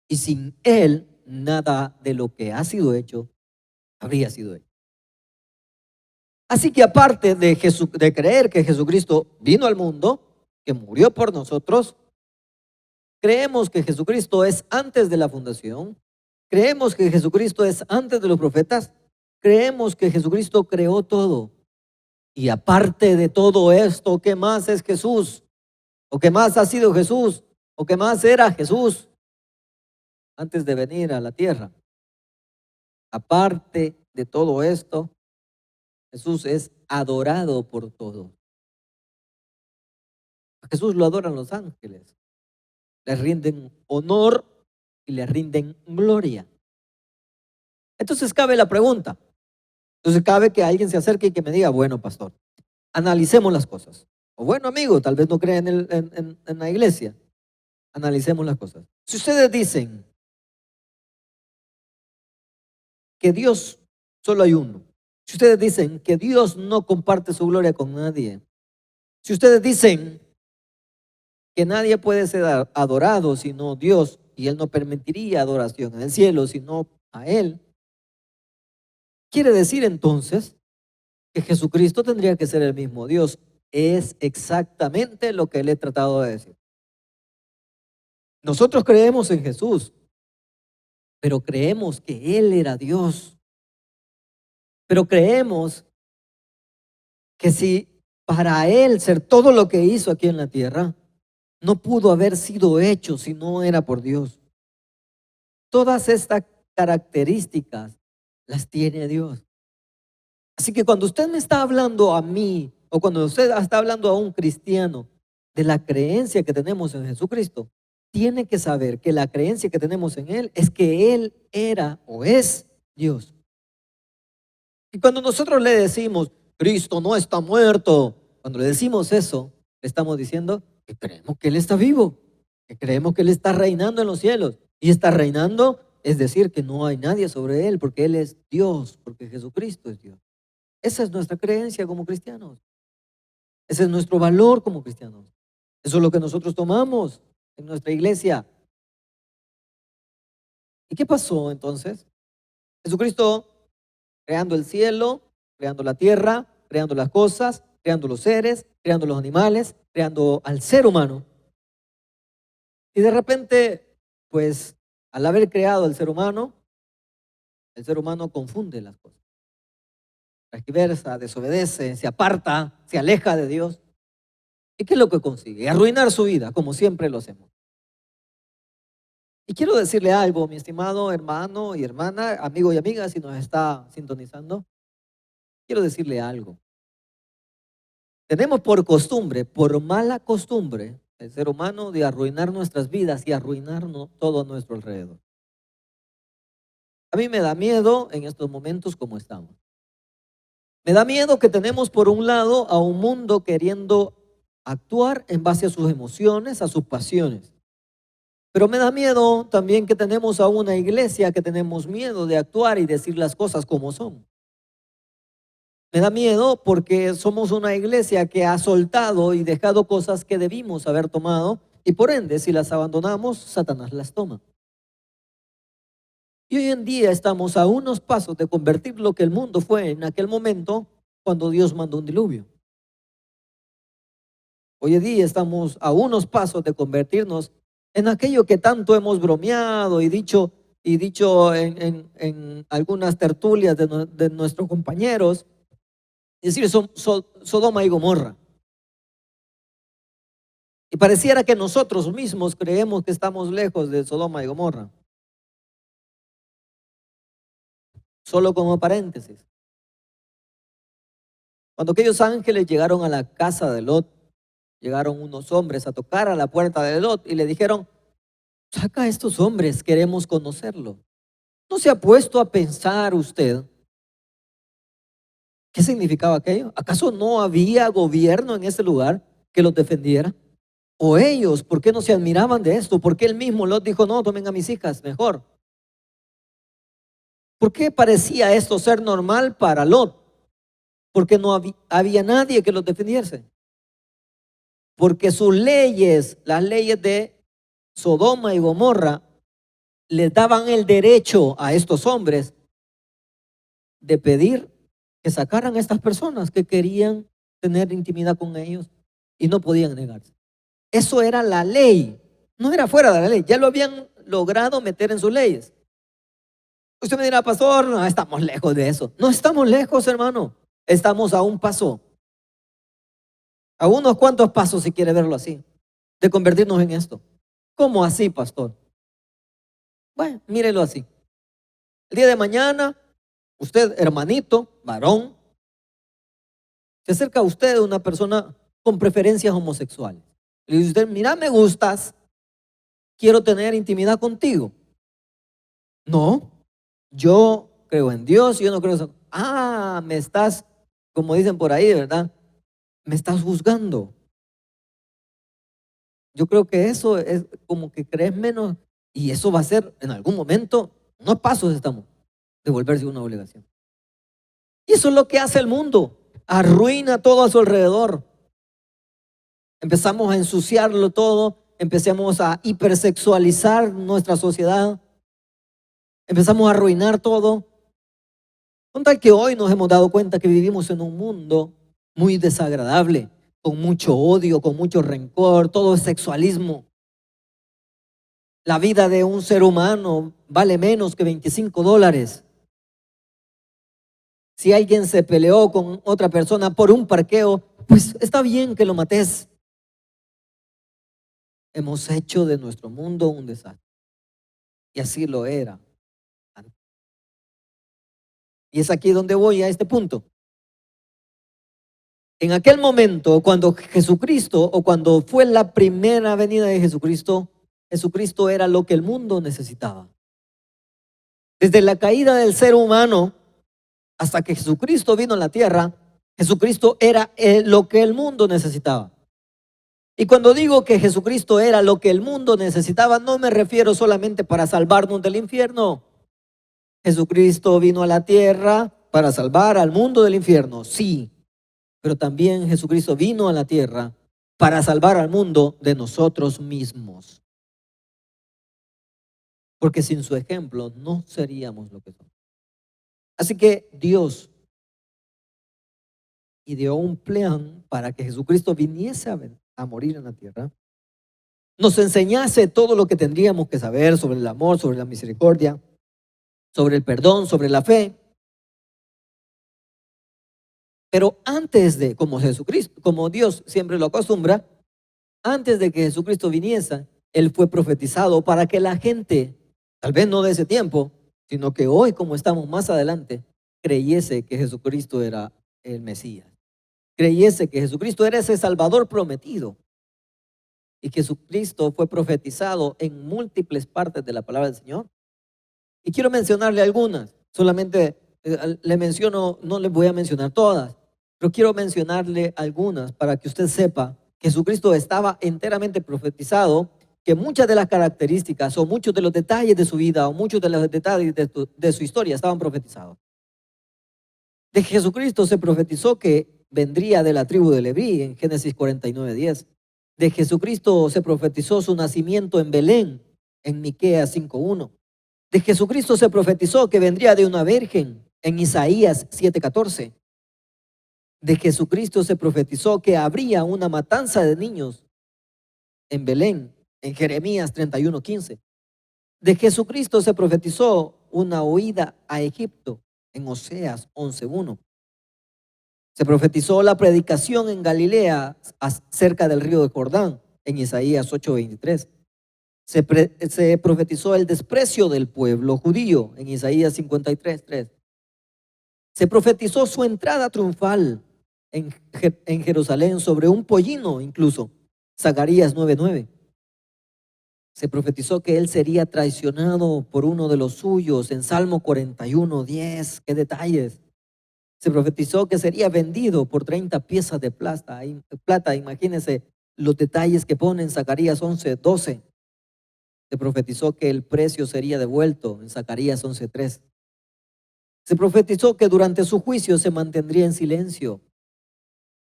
y sin Él nada de lo que ha sido hecho habría sido hecho. Así que aparte de creer que Jesucristo vino al mundo, que murió por nosotros, creemos que Jesucristo es antes de la fundación, creemos que Jesucristo es antes de los profetas, creemos que Jesucristo creó todo. Y aparte de todo esto, ¿qué más es Jesús? ¿O qué más ha sido Jesús? ¿O qué más era Jesús antes de venir a la tierra? Aparte de todo esto, Jesús es adorado por todos. A Jesús lo adoran los ángeles. Le rinden honor y le rinden gloria. Entonces cabe la pregunta. Entonces cabe que alguien se acerque y que me diga, bueno, pastor, analicemos las cosas. O bueno, amigo, tal vez no crea en la iglesia. Analicemos las cosas. Si ustedes dicen que Dios solo hay uno, si ustedes dicen que Dios no comparte su gloria con nadie, si ustedes dicen que nadie puede ser adorado sino Dios, y Él no permitiría adoración en el cielo sino a Él, quiere decir entonces que Jesucristo tendría que ser el mismo Dios. Es exactamente lo que le he tratado de decir. Nosotros creemos en Jesús, pero creemos que Él era Dios. Pero creemos que si para Él ser todo lo que hizo aquí en la tierra, no pudo haber sido hecho si no era por Dios. Todas estas características las tiene Dios. Así que cuando usted me está hablando a mí, o cuando usted está hablando a un cristiano de la creencia que tenemos en Jesucristo, tiene que saber que la creencia que tenemos en Él es que Él era o es Dios. Y cuando nosotros le decimos, Cristo no está muerto, cuando le decimos eso, le estamos diciendo que creemos que Él está vivo, que creemos que Él está reinando en los cielos. Y está reinando, es decir, que no hay nadie sobre Él, porque Él es Dios, porque Jesucristo es Dios. Esa es nuestra creencia como cristianos. Ese es nuestro valor como cristianos. Eso es lo que nosotros tomamos en nuestra iglesia. ¿Y qué pasó entonces? Jesucristo creando el cielo, creando la tierra, creando las cosas, creando los seres, creando los animales, creando al ser humano. Y de repente, pues, al haber creado el ser humano confunde las cosas. Transgiversa, desobedece, se aparta, se aleja de Dios. ¿Y qué es lo que consigue? Arruinar su vida, como siempre lo hacemos. Y quiero decirle algo, mi estimado hermano y hermana, amigo y amiga, si nos está sintonizando. Quiero decirle algo. Tenemos por costumbre, por mala costumbre, el ser humano de arruinar nuestras vidas y arruinar todo a nuestro alrededor. A mí me da miedo en estos momentos como estamos. Me da miedo que tenemos por un lado a un mundo queriendo actuar en base a sus emociones, a sus pasiones. Pero me da miedo también que tenemos a una iglesia que tenemos miedo de actuar y decir las cosas como son. Me da miedo porque somos una iglesia que ha soltado y dejado cosas que debimos haber tomado y por ende, si las abandonamos, Satanás las toma. Y hoy en día estamos a unos pasos de convertir lo que el mundo fue en aquel momento cuando Dios mandó un diluvio. Hoy en día estamos a unos pasos de convertirnos en aquello que tanto hemos bromeado y dicho en algunas tertulias de nuestros compañeros, es decir, Sodoma y Gomorra. Y pareciera que nosotros mismos creemos que estamos lejos de Sodoma y Gomorra. Solo como paréntesis. Cuando aquellos ángeles llegaron a la casa de Lot, llegaron unos hombres a tocar a la puerta de Lot y le dijeron, saca a estos hombres, queremos conocerlo. ¿No se ha puesto a pensar usted qué significaba aquello? ¿Acaso no había gobierno en ese lugar que los defendiera? ¿O ellos, por qué no se admiraban de esto? ¿Por qué el mismo Lot dijo, no, tomen a mis hijas mejor? ¿Por qué parecía esto ser normal para Lot? Porque no había nadie que los defendiese. Porque sus leyes, las leyes de Sodoma y Gomorra, les daban el derecho a estos hombres de pedir que sacaran a estas personas que querían tener intimidad con ellos y no podían negarse. Eso era la ley, no era fuera de la ley, ya lo habían logrado meter en sus leyes. Usted me dirá, pastor, no estamos lejos de eso. No estamos lejos, hermano, estamos a un paso. A unos cuantos pasos, si quiere verlo así, de convertirnos en esto. ¿Cómo así, pastor? Bueno, mírelo así. El día de mañana, usted, hermanito, varón, se acerca a usted una persona con preferencias homosexuales. Le dice usted, mira, me gustas, quiero tener intimidad contigo. No, yo creo en Dios, yo no creo en eso. Ah, me estás, como dicen por ahí, ¿verdad? Me estás juzgando. Yo creo que eso es como que crees menos y eso va a ser en algún momento, unos pasos estamos, de volverse una obligación. Y eso es lo que hace el mundo, arruina todo a su alrededor. Empezamos a ensuciarlo todo, empezamos a hipersexualizar nuestra sociedad, empezamos a arruinar todo. Con tal que hoy nos hemos dado cuenta que vivimos en un mundo muy desagradable, con mucho odio, con mucho rencor, todo es sexualismo. La vida de un ser humano vale menos que $25. Si alguien se peleó con otra persona por un parqueo, pues está bien que lo mates. Hemos hecho de nuestro mundo un desastre. Y así lo era antes. Y es aquí donde voy a este punto. En aquel momento, cuando Jesucristo, o cuando fue la primera venida de Jesucristo, Jesucristo era lo que el mundo necesitaba. Desde la caída del ser humano hasta que Jesucristo vino a la tierra, Jesucristo era lo que el mundo necesitaba. Y cuando digo que Jesucristo era lo que el mundo necesitaba, no me refiero solamente para salvarnos del infierno. Jesucristo vino a la tierra para salvar al mundo del infierno, sí, pero también Jesucristo vino a la tierra para salvar al mundo de nosotros mismos. Porque sin su ejemplo no seríamos lo que somos. Así que Dios ideó un plan para que Jesucristo viniese a morir en la tierra, nos enseñase todo lo que tendríamos que saber sobre el amor, sobre la misericordia, sobre el perdón, sobre la fe. Pero antes de, como Jesucristo, como Dios siempre lo acostumbra, antes de que Jesucristo viniese, Él fue profetizado para que la gente, tal vez no de ese tiempo, sino que hoy, como estamos más adelante, creyese que Jesucristo era el Mesías. Creyese que Jesucristo era ese Salvador prometido. Y Jesucristo fue profetizado en múltiples partes de la palabra del Señor. Y quiero mencionarle algunas. Solamente le menciono, no les voy a mencionar todas, pero quiero mencionarle algunas para que usted sepa que Jesucristo estaba enteramente profetizado, que muchas de las características o muchos de los detalles de su vida o muchos de los detalles de su historia estaban profetizados. De Jesucristo se profetizó que vendría de la tribu de Leví en Génesis 49:10. De Jesucristo se profetizó su nacimiento en Belén en Miqueas 5:1. De Jesucristo se profetizó que vendría de una virgen en Isaías 7:14. De Jesucristo se profetizó que habría una matanza de niños en Belén en Jeremías 31:15. De Jesucristo se profetizó una huida a Egipto en Oseas 11:1. Se profetizó la predicación en Galilea cerca del río de Jordán en Isaías 8:23. Se profetizó el desprecio del pueblo judío en Isaías 53:3. Se profetizó su entrada triunfal en Jerusalén sobre un pollino incluso, Zacarías 9:9. Se profetizó que él sería traicionado por uno de los suyos en Salmo 41:10. ¡Qué detalles! Se profetizó que sería vendido por 30 piezas de plata. Imagínense los detalles que pone en Zacarías 11:12. Se profetizó que el precio sería devuelto en Zacarías 11:3. Se profetizó que durante su juicio se mantendría en silencio.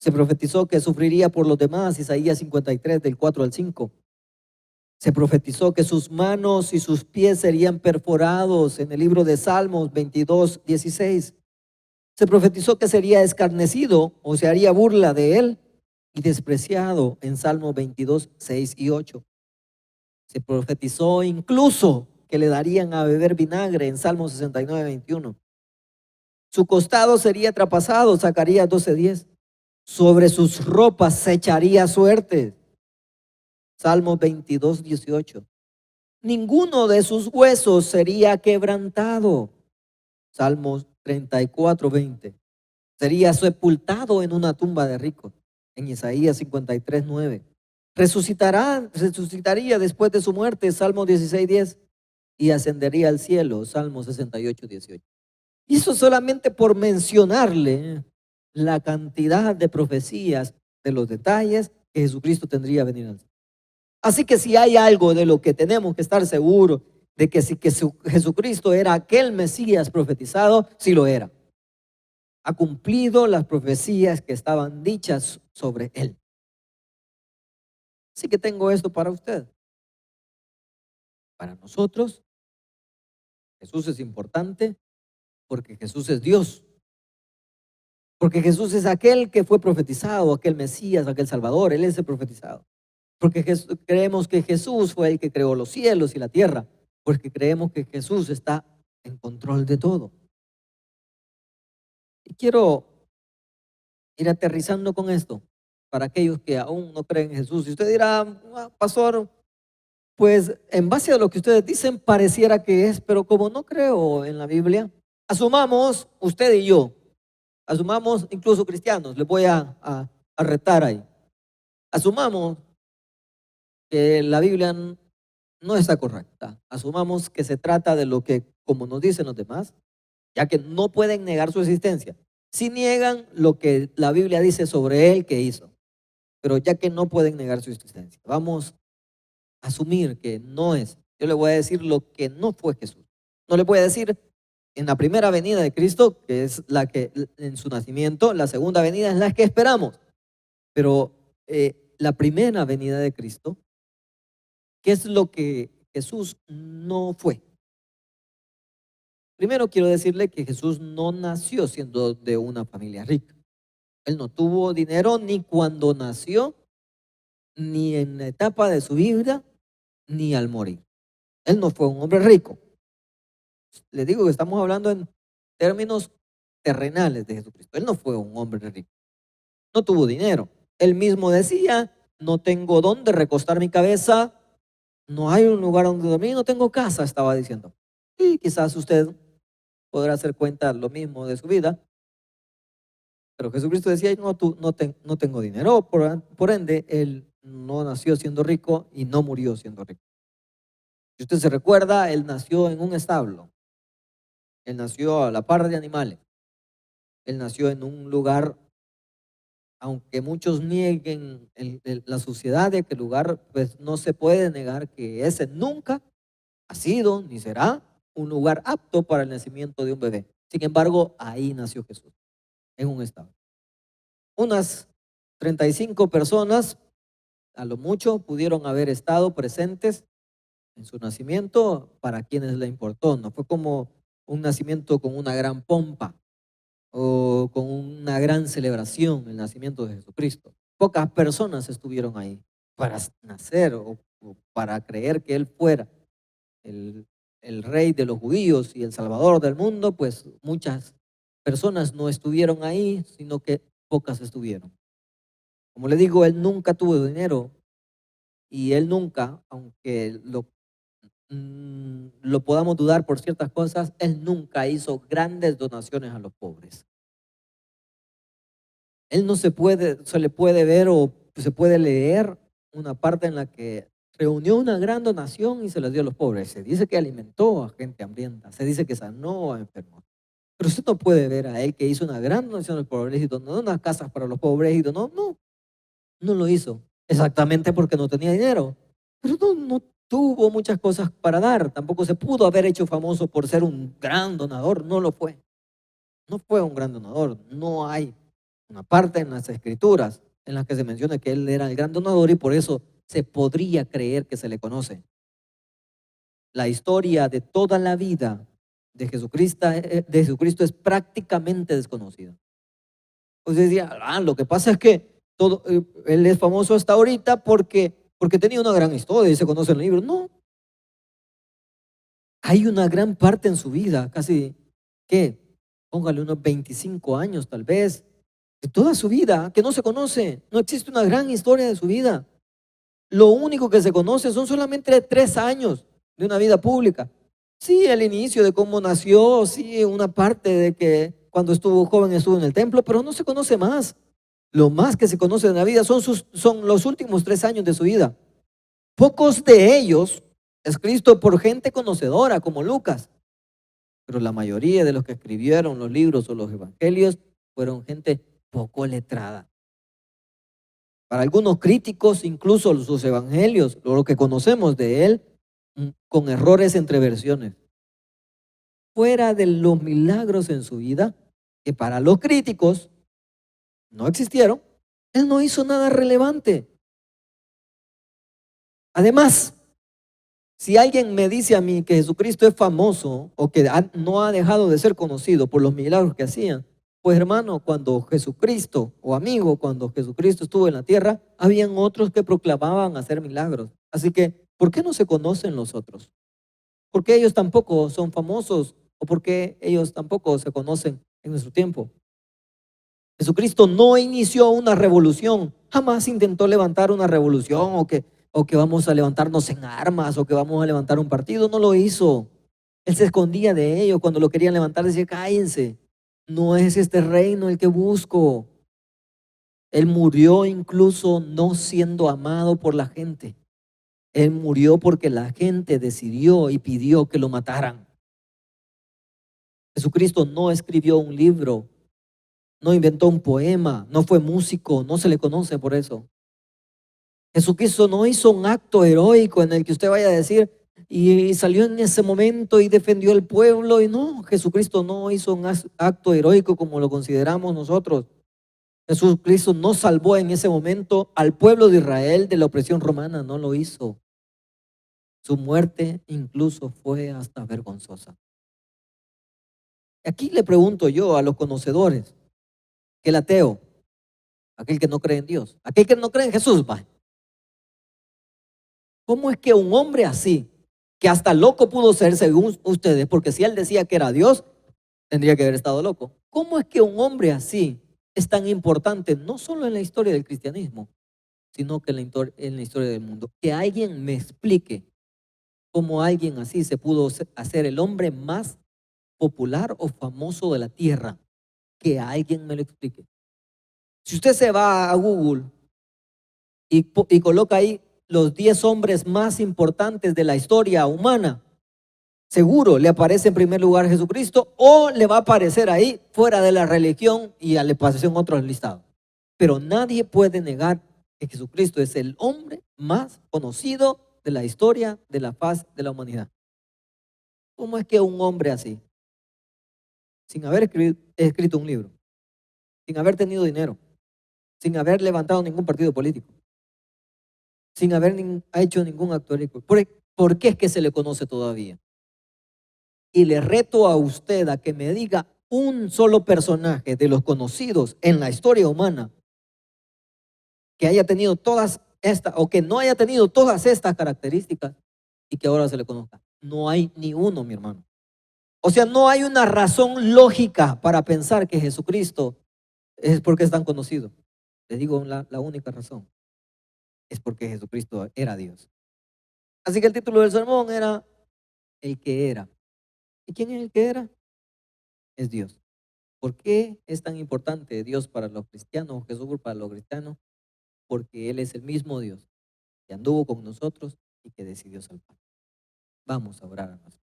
Se profetizó que sufriría por los demás, Isaías 53 del 4 al 5. Se profetizó que sus manos y sus pies serían perforados en el libro de Salmos 22:16. Se profetizó que sería escarnecido o se haría burla de él y despreciado en Salmos 22:6 y 8. Se profetizó incluso que le darían a beber vinagre en Salmos 69:21. Su costado sería traspasado, Zacarías 12:10. Sobre sus ropas se echaría suerte, Salmos 22:18. Ninguno de sus huesos sería quebrantado, Salmos 34:20. Sería sepultado en una tumba de ricos, en Isaías 53:9. Resucitaría después de su muerte, Salmos 16:10. Y ascendería al cielo, Salmos 68:18. Y eso solamente por mencionarle la cantidad de profecías, de los detalles que Jesucristo tendría venir al cielo. Así que si hay algo de lo que tenemos que estar seguros, de que si que Jesucristo era aquel Mesías profetizado, sí lo era. Ha cumplido las profecías que estaban dichas sobre él. Así que tengo esto para usted. Para nosotros, Jesús es importante Porque Jesús es Dios. Porque Jesús es aquel que fue profetizado, aquel Mesías, aquel Salvador. Él es el profetizado. Porque creemos que Jesús fue el que creó los cielos y la tierra. Porque creemos que Jesús está en control de todo. Y quiero ir aterrizando con esto para aquellos que aún no creen en Jesús. Y usted dirá, pastor, pues en base a lo que ustedes dicen pareciera que es, pero como no creo en la Biblia, asumamos usted y yo, asumamos incluso cristianos, les voy a retar ahí. Asumamos que la Biblia no está correcta. Asumamos que se trata de lo que, como nos dicen los demás, ya que no pueden negar su existencia. Sí niegan lo que la Biblia dice sobre él que hizo, pero ya que no pueden negar su existencia, vamos a asumir que no es. Yo le voy a decir lo que no fue Jesús. No le voy a decir en la primera venida de Cristo, que es la que en su nacimiento, la segunda venida es la que esperamos. Pero la primera venida de Cristo, ¿qué es lo que Jesús no fue? Primero quiero decirle que Jesús no nació siendo de una familia rica. Él no tuvo dinero ni cuando nació, ni en la etapa de su vida, ni al morir. Él no fue un hombre rico. Le digo que estamos hablando en términos terrenales de Jesucristo. Él no fue un hombre rico. No tuvo dinero. Él mismo decía, no tengo dónde recostar mi cabeza, no hay un lugar donde dormir, no tengo casa, estaba diciendo. Y quizás usted podrá hacer cuenta lo mismo de su vida. Pero Jesucristo decía, no tengo dinero, por ende, él no nació siendo rico y no murió siendo rico. Si usted se recuerda, él nació en un establo. Él nació a la par de animales. Él nació en un lugar, aunque muchos nieguen la suciedad de aquel lugar, pues no se puede negar que ese nunca ha sido ni será un lugar apto para el nacimiento de un bebé. Sin embargo, ahí nació Jesús, en un establo. Unas 35 personas, a lo mucho, pudieron haber estado presentes en su nacimiento para quienes le importó. No fue como un nacimiento con una gran pompa o con una gran celebración, el nacimiento de Jesucristo. Pocas personas estuvieron ahí para nacer o para creer que Él fuera el rey de los judíos y el salvador del mundo. Pues muchas personas no estuvieron ahí, sino que pocas estuvieron. Como le digo, Él nunca tuvo dinero y Él nunca, aunque lo podamos dudar por ciertas cosas, Él nunca hizo grandes donaciones a los pobres. Él no se le puede ver o se puede leer una parte en la que reunió una gran donación y se las dio a los pobres. Se dice que alimentó a gente hambrienta, se dice que sanó a enfermos. Pero usted no puede ver a él que hizo una gran donación al pobre y donó unas casas para los pobres. No lo hizo. Exactamente porque no tenía dinero. Pero no tuvo muchas cosas para dar. Tampoco se pudo haber hecho famoso por ser un gran donador. No lo fue. No fue un gran donador. No hay una parte en las escrituras en las que se menciona que él era el gran donador y por eso se podría creer que se le conoce. La historia de toda la vida de Jesucristo es prácticamente desconocida. Usted decía, lo que pasa es que él es famoso hasta ahorita porque tenía una gran historia y se conoce en el libro. No. Hay una gran parte en su vida, casi, póngale unos 25 años tal vez, de toda su vida, que no se conoce. No existe una gran historia de su vida. Lo único que se conoce son solamente 3 años de una vida pública. Sí, el inicio de cómo nació, sí, una parte de que cuando estuvo joven estuvo en el templo, pero no se conoce más. Lo más que se conoce de la vida son los últimos 3 años de su vida. Pocos de ellos escritos por gente conocedora como Lucas, pero la mayoría de los que escribieron los libros o los evangelios fueron gente poco letrada. Para algunos críticos, incluso sus evangelios, lo que conocemos de él, con errores entre versiones. Fuera de los milagros en su vida, que para los críticos no existieron, él no hizo nada relevante. Además, Si alguien me dice a mí que Jesucristo es famoso o que no ha dejado de ser conocido por los milagros que hacía, pues hermano, cuando Jesucristo, o amigo, cuando Jesucristo estuvo en la tierra, habían otros que proclamaban hacer milagros. Así que, ¿por qué no se conocen los otros? ¿Por qué ellos tampoco son famosos? ¿O por qué ellos tampoco se conocen en nuestro tiempo? Jesucristo no inició una revolución, jamás intentó levantar una revolución o que vamos a levantarnos en armas o que vamos a levantar un partido, no lo hizo. Él se escondía de ellos cuando lo querían levantar, decía, cállense, no es este reino el que busco. Él murió incluso no siendo amado por la gente. Él murió porque la gente decidió y pidió que lo mataran. Jesucristo no escribió un libro, no inventó un poema, no fue músico, no se le conoce por eso. Jesucristo no hizo un acto heroico en el que usted vaya a decir, y salió en ese momento y defendió al pueblo. Y no, Jesucristo no hizo un acto heroico como lo consideramos nosotros. Jesucristo no salvó en ese momento al pueblo de Israel de la opresión romana, no lo hizo. Su muerte incluso fue hasta vergonzosa. Aquí le pregunto yo a los conocedores, que el ateo, aquel que no cree en Dios, aquel que no cree en Jesús, va. ¿Cómo es que un hombre así, que hasta loco pudo ser según ustedes, porque si él decía que era Dios, tendría que haber estado loco? ¿Cómo es que un hombre así es tan importante, no solo en la historia del cristianismo, sino que en la historia del mundo? Que alguien me explique cómo alguien así se pudo hacer el hombre más popular o famoso de la tierra. Que alguien me lo explique. Si usted se va a Google y coloca ahí los 10 hombres más importantes de la historia humana, seguro le aparece en primer lugar Jesucristo, o le va a aparecer ahí fuera de la religión y le aparece en otros listados. Pero nadie puede negar que Jesucristo es el hombre más conocido de la historia de la faz de la humanidad. ¿Cómo es que un hombre así, sin haber escrito un libro, sin haber tenido dinero, sin haber levantado ningún partido político, sin haber hecho ningún acto heroico, ¿por qué es que se le conoce todavía? Y le reto a usted a que me diga un solo personaje de los conocidos en la historia humana que haya tenido todas estas, o que no haya tenido todas estas características y que ahora se le conozca. No hay ni uno, mi hermano. O sea, no hay una razón lógica para pensar que Jesucristo es porque es tan conocido. Le digo la única razón. Es porque Jesucristo era Dios. Así que el título del sermón era El que era. ¿Y quién es el que era? Es Dios. ¿Por qué es tan importante Dios para los cristianos, Jesús para los cristianos? Porque Él es el mismo Dios que anduvo con nosotros y que decidió salvar. Vamos a orar a nosotros.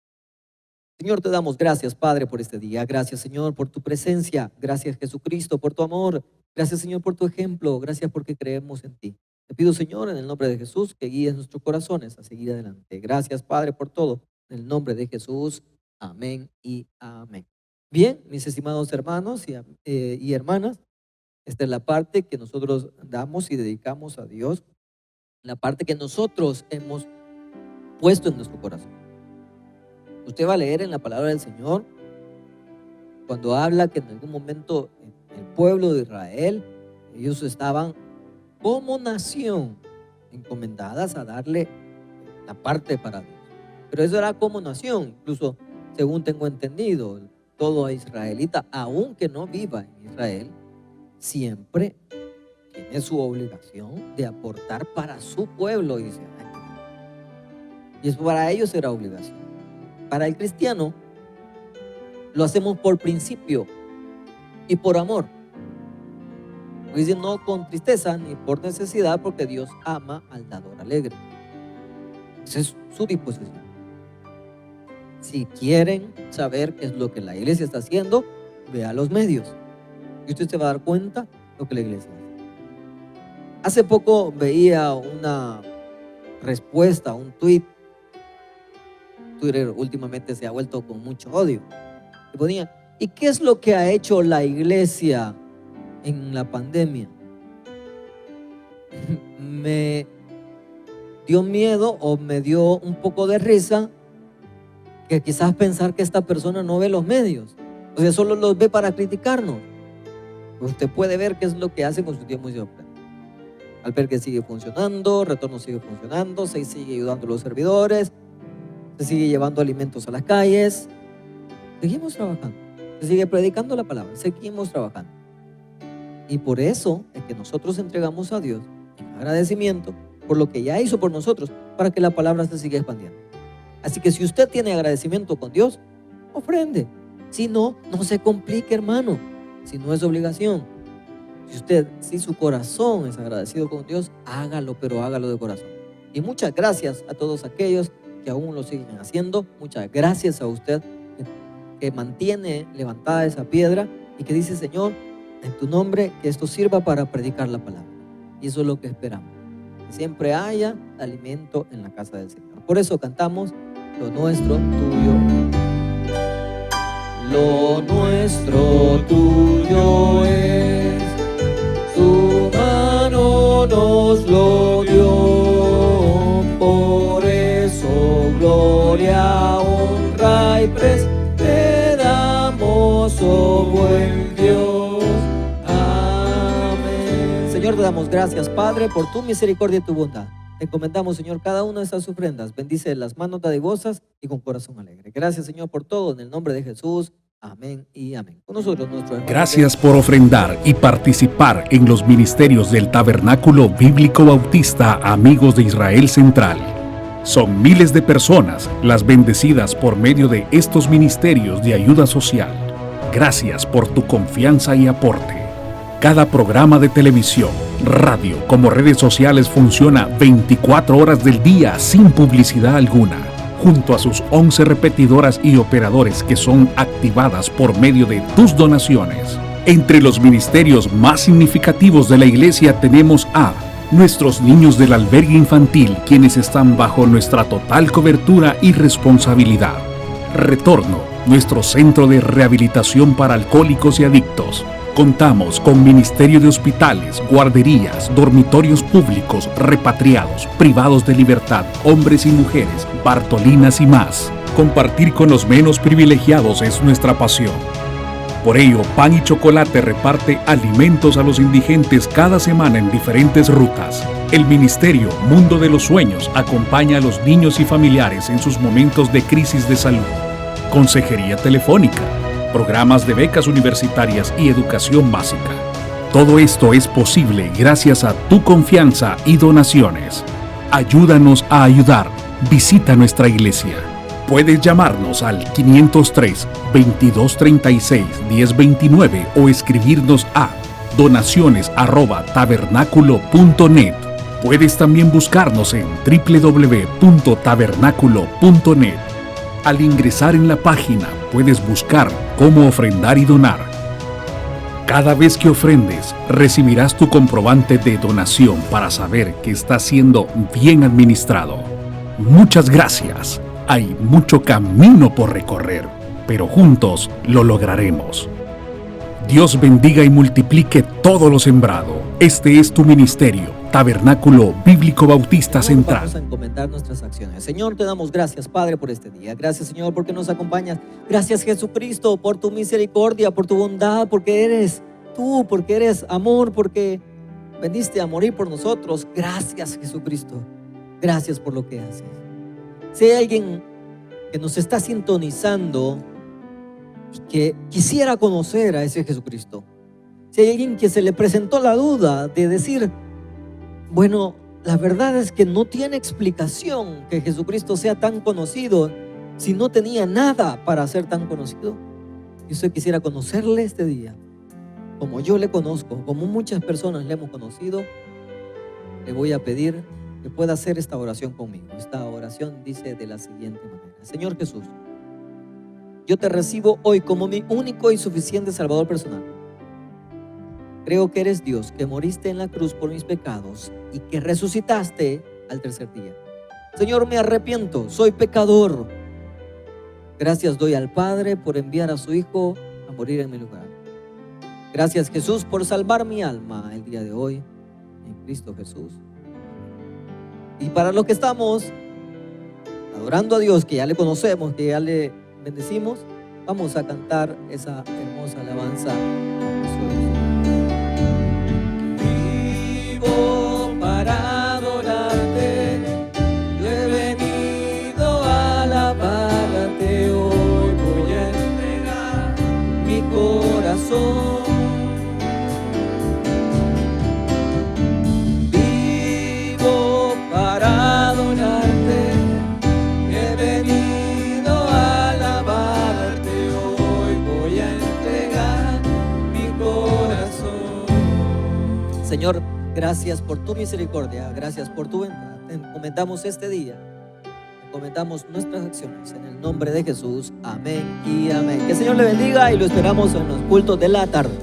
Señor, te damos gracias, Padre, por este día. Gracias, Señor, por tu presencia. Gracias, Jesucristo, por tu amor. Gracias, Señor, por tu ejemplo. Gracias porque creemos en ti. Te pido, Señor, en el nombre de Jesús, que guíes nuestros corazones a seguir adelante. Gracias, Padre, por todo. En el nombre de Jesús. Amén y amén. Bien, mis estimados hermanos y hermanas, esta es la parte que nosotros damos y dedicamos a Dios, la parte que nosotros hemos puesto en nuestro corazón. Usted va a leer en la palabra del Señor cuando habla que en algún momento el pueblo de Israel, ellos estaban como nación encomendadas a darle la parte para Dios. Pero eso era como nación, incluso según tengo entendido, todo israelita, aunque no viva en Israel, siempre tiene su obligación de aportar para su pueblo Israel. Y eso para ellos era obligación. Para el cristiano lo hacemos por principio y por amor. Dice, no con tristeza ni por necesidad, porque Dios ama al dador alegre. Esa es su disposición. Si quieren saber qué es lo que la iglesia está haciendo, vea los medios y usted se va a dar cuenta de lo que la iglesia hace. Hace poco veía una respuesta, un tweet. Twitter últimamente se ha vuelto con mucho odio. Y ponía, ¿y qué es lo que ha hecho la iglesia en la pandemia? Me dio miedo o me dio un poco de risa que quizás pensar que esta persona no ve los medios, o sea, solo los ve para criticarnos. Usted puede ver qué es lo que hace con su tiempo y su ofrenda. Al ver que sigue funcionando, Retorno sigue funcionando, se sigue ayudando a los servidores, se sigue llevando alimentos a las calles, seguimos trabajando, se sigue predicando la palabra, seguimos trabajando. Y por eso es que nosotros entregamos a Dios en agradecimiento por lo que ya hizo por nosotros, para que la palabra se siga expandiendo. Así que si usted tiene agradecimiento con Dios, ofrende. Si no, no se complique, hermano. Si no es obligación. Si su corazón es agradecido con Dios, hágalo, pero hágalo de corazón. Y muchas gracias a todos aquellos que aún lo siguen haciendo. Muchas gracias a usted que mantiene levantada esa piedra y que dice: Señor, en tu nombre, que esto sirva para predicar la palabra. Y eso es lo que esperamos, que siempre haya alimento en la casa del Señor. Por eso cantamos: lo nuestro, tuyo. Lo nuestro tuyo es, su mano nos lo dio, por eso gloria, honra y pres te damos, oh buen Dios. Amén. Señor, te damos gracias, Padre, por tu misericordia y tu bondad. Te encomendamos, Señor, cada una de estas ofrendas. Bendice las manos dadivosas y con corazón alegre. Gracias, Señor, por todo, en el nombre de Jesús. Amén y amén. Con nosotros nuestro hermano. Gracias por ofrendar y participar en los ministerios del Tabernáculo Bíblico Bautista Amigos de Israel Central. Son miles de personas las bendecidas por medio de estos ministerios de ayuda social. Gracias por tu confianza y aporte. Cada programa de televisión, radio como redes sociales funciona 24 horas del día sin publicidad alguna, junto a sus 11 repetidoras y operadores que son activadas por medio de tus donaciones. Entre los ministerios más significativos de la iglesia tenemos a nuestros niños del albergue infantil, quienes están bajo nuestra total cobertura y responsabilidad. Retorno, nuestro centro de rehabilitación para alcohólicos y adictos. Contamos con ministerio de hospitales, guarderías, dormitorios públicos, repatriados, privados de libertad, hombres y mujeres, Bartolinas y más. Compartir con los menos privilegiados es nuestra pasión. Por ello, Pan y Chocolate reparte alimentos a los indigentes cada semana en diferentes rutas. El Ministerio Mundo de los Sueños acompaña a los niños y familiares en sus momentos de crisis de salud. Consejería telefónica, programas de becas universitarias y educación básica. Todo esto es posible gracias a tu confianza y donaciones. Ayúdanos a ayudar. Visita nuestra iglesia. Puedes llamarnos al 503-2236-1029 o escribirnos a donaciones@tabernaculo.net. Puedes también buscarnos en www.tabernaculo.net. Al ingresar en la página, puedes buscar cómo ofrendar y donar. Cada vez que ofrendes, recibirás tu comprobante de donación para saber que está siendo bien administrado. Muchas gracias. Hay mucho camino por recorrer, pero juntos lo lograremos. Dios bendiga y multiplique todo lo sembrado. Este es tu ministerio, Tabernáculo Bíblico Bautista Central. Vamos a encomendar nuestras acciones. Señor, te damos gracias, Padre, por este día. Gracias, Señor, porque nos acompañas. Gracias, Jesucristo, por tu misericordia, por tu bondad, porque eres tú, porque eres amor, porque veniste a morir por nosotros. Gracias, Jesucristo. Gracias por lo que haces. Si hay alguien que nos está sintonizando y que quisiera conocer a ese Jesucristo, si hay alguien que se le presentó la duda de decir: bueno, la verdad es que no tiene explicación que Jesucristo sea tan conocido si no tenía nada para ser tan conocido, y usted quisiera conocerle este día, como yo le conozco, como muchas personas le hemos conocido, le voy a pedir que pueda hacer esta oración conmigo. Esta oración dice de la siguiente manera: Señor Jesús, yo te recibo hoy como mi único y suficiente Salvador personal. Creo que eres Dios, que moriste en la cruz por mis pecados y que resucitaste al tercer día. Señor, me arrepiento, soy pecador. Gracias doy al Padre por enviar a su Hijo a morir en mi lugar. Gracias, Jesús, por salvar mi alma el día de hoy en Cristo Jesús. Y para los que estamos adorando a Dios, que ya le conocemos, que ya le bendecimos, vamos a cantar esa hermosa alabanza. Vivo para adorarte, yo he venido a alabarte, hoy voy a entregar mi corazón. Vivo para adorarte, he venido a alabarte, hoy voy a entregar mi corazón. Señor, gracias por tu misericordia, gracias por tu bondad. Te encomendamos este día, encomendamos nuestras acciones en el nombre de Jesús. Amén y amén. Que el Señor le bendiga y lo esperamos en los cultos de la tarde.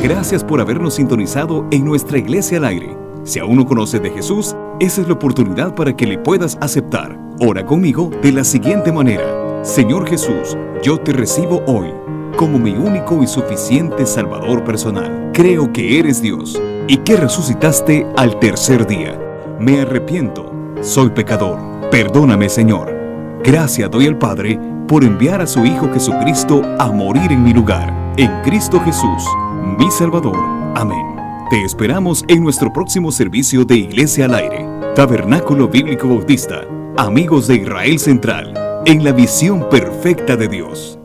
Gracias por habernos sintonizado en nuestra Iglesia al Aire. Si aún no conoces de Jesús, esa es la oportunidad para que le puedas aceptar. Ora conmigo de la siguiente manera: Señor Jesús, yo te recibo hoy como mi único y suficiente Salvador personal. Creo que eres Dios y que resucitaste al tercer día. Me arrepiento, soy pecador. Perdóname, Señor. Gracias doy al Padre por enviar a su Hijo Jesucristo a morir en mi lugar. En Cristo Jesús, mi Salvador. Amén. Te esperamos en nuestro próximo servicio de Iglesia al Aire, Tabernáculo Bíblico Bautista, Amigos de Israel Central, en la visión perfecta de Dios.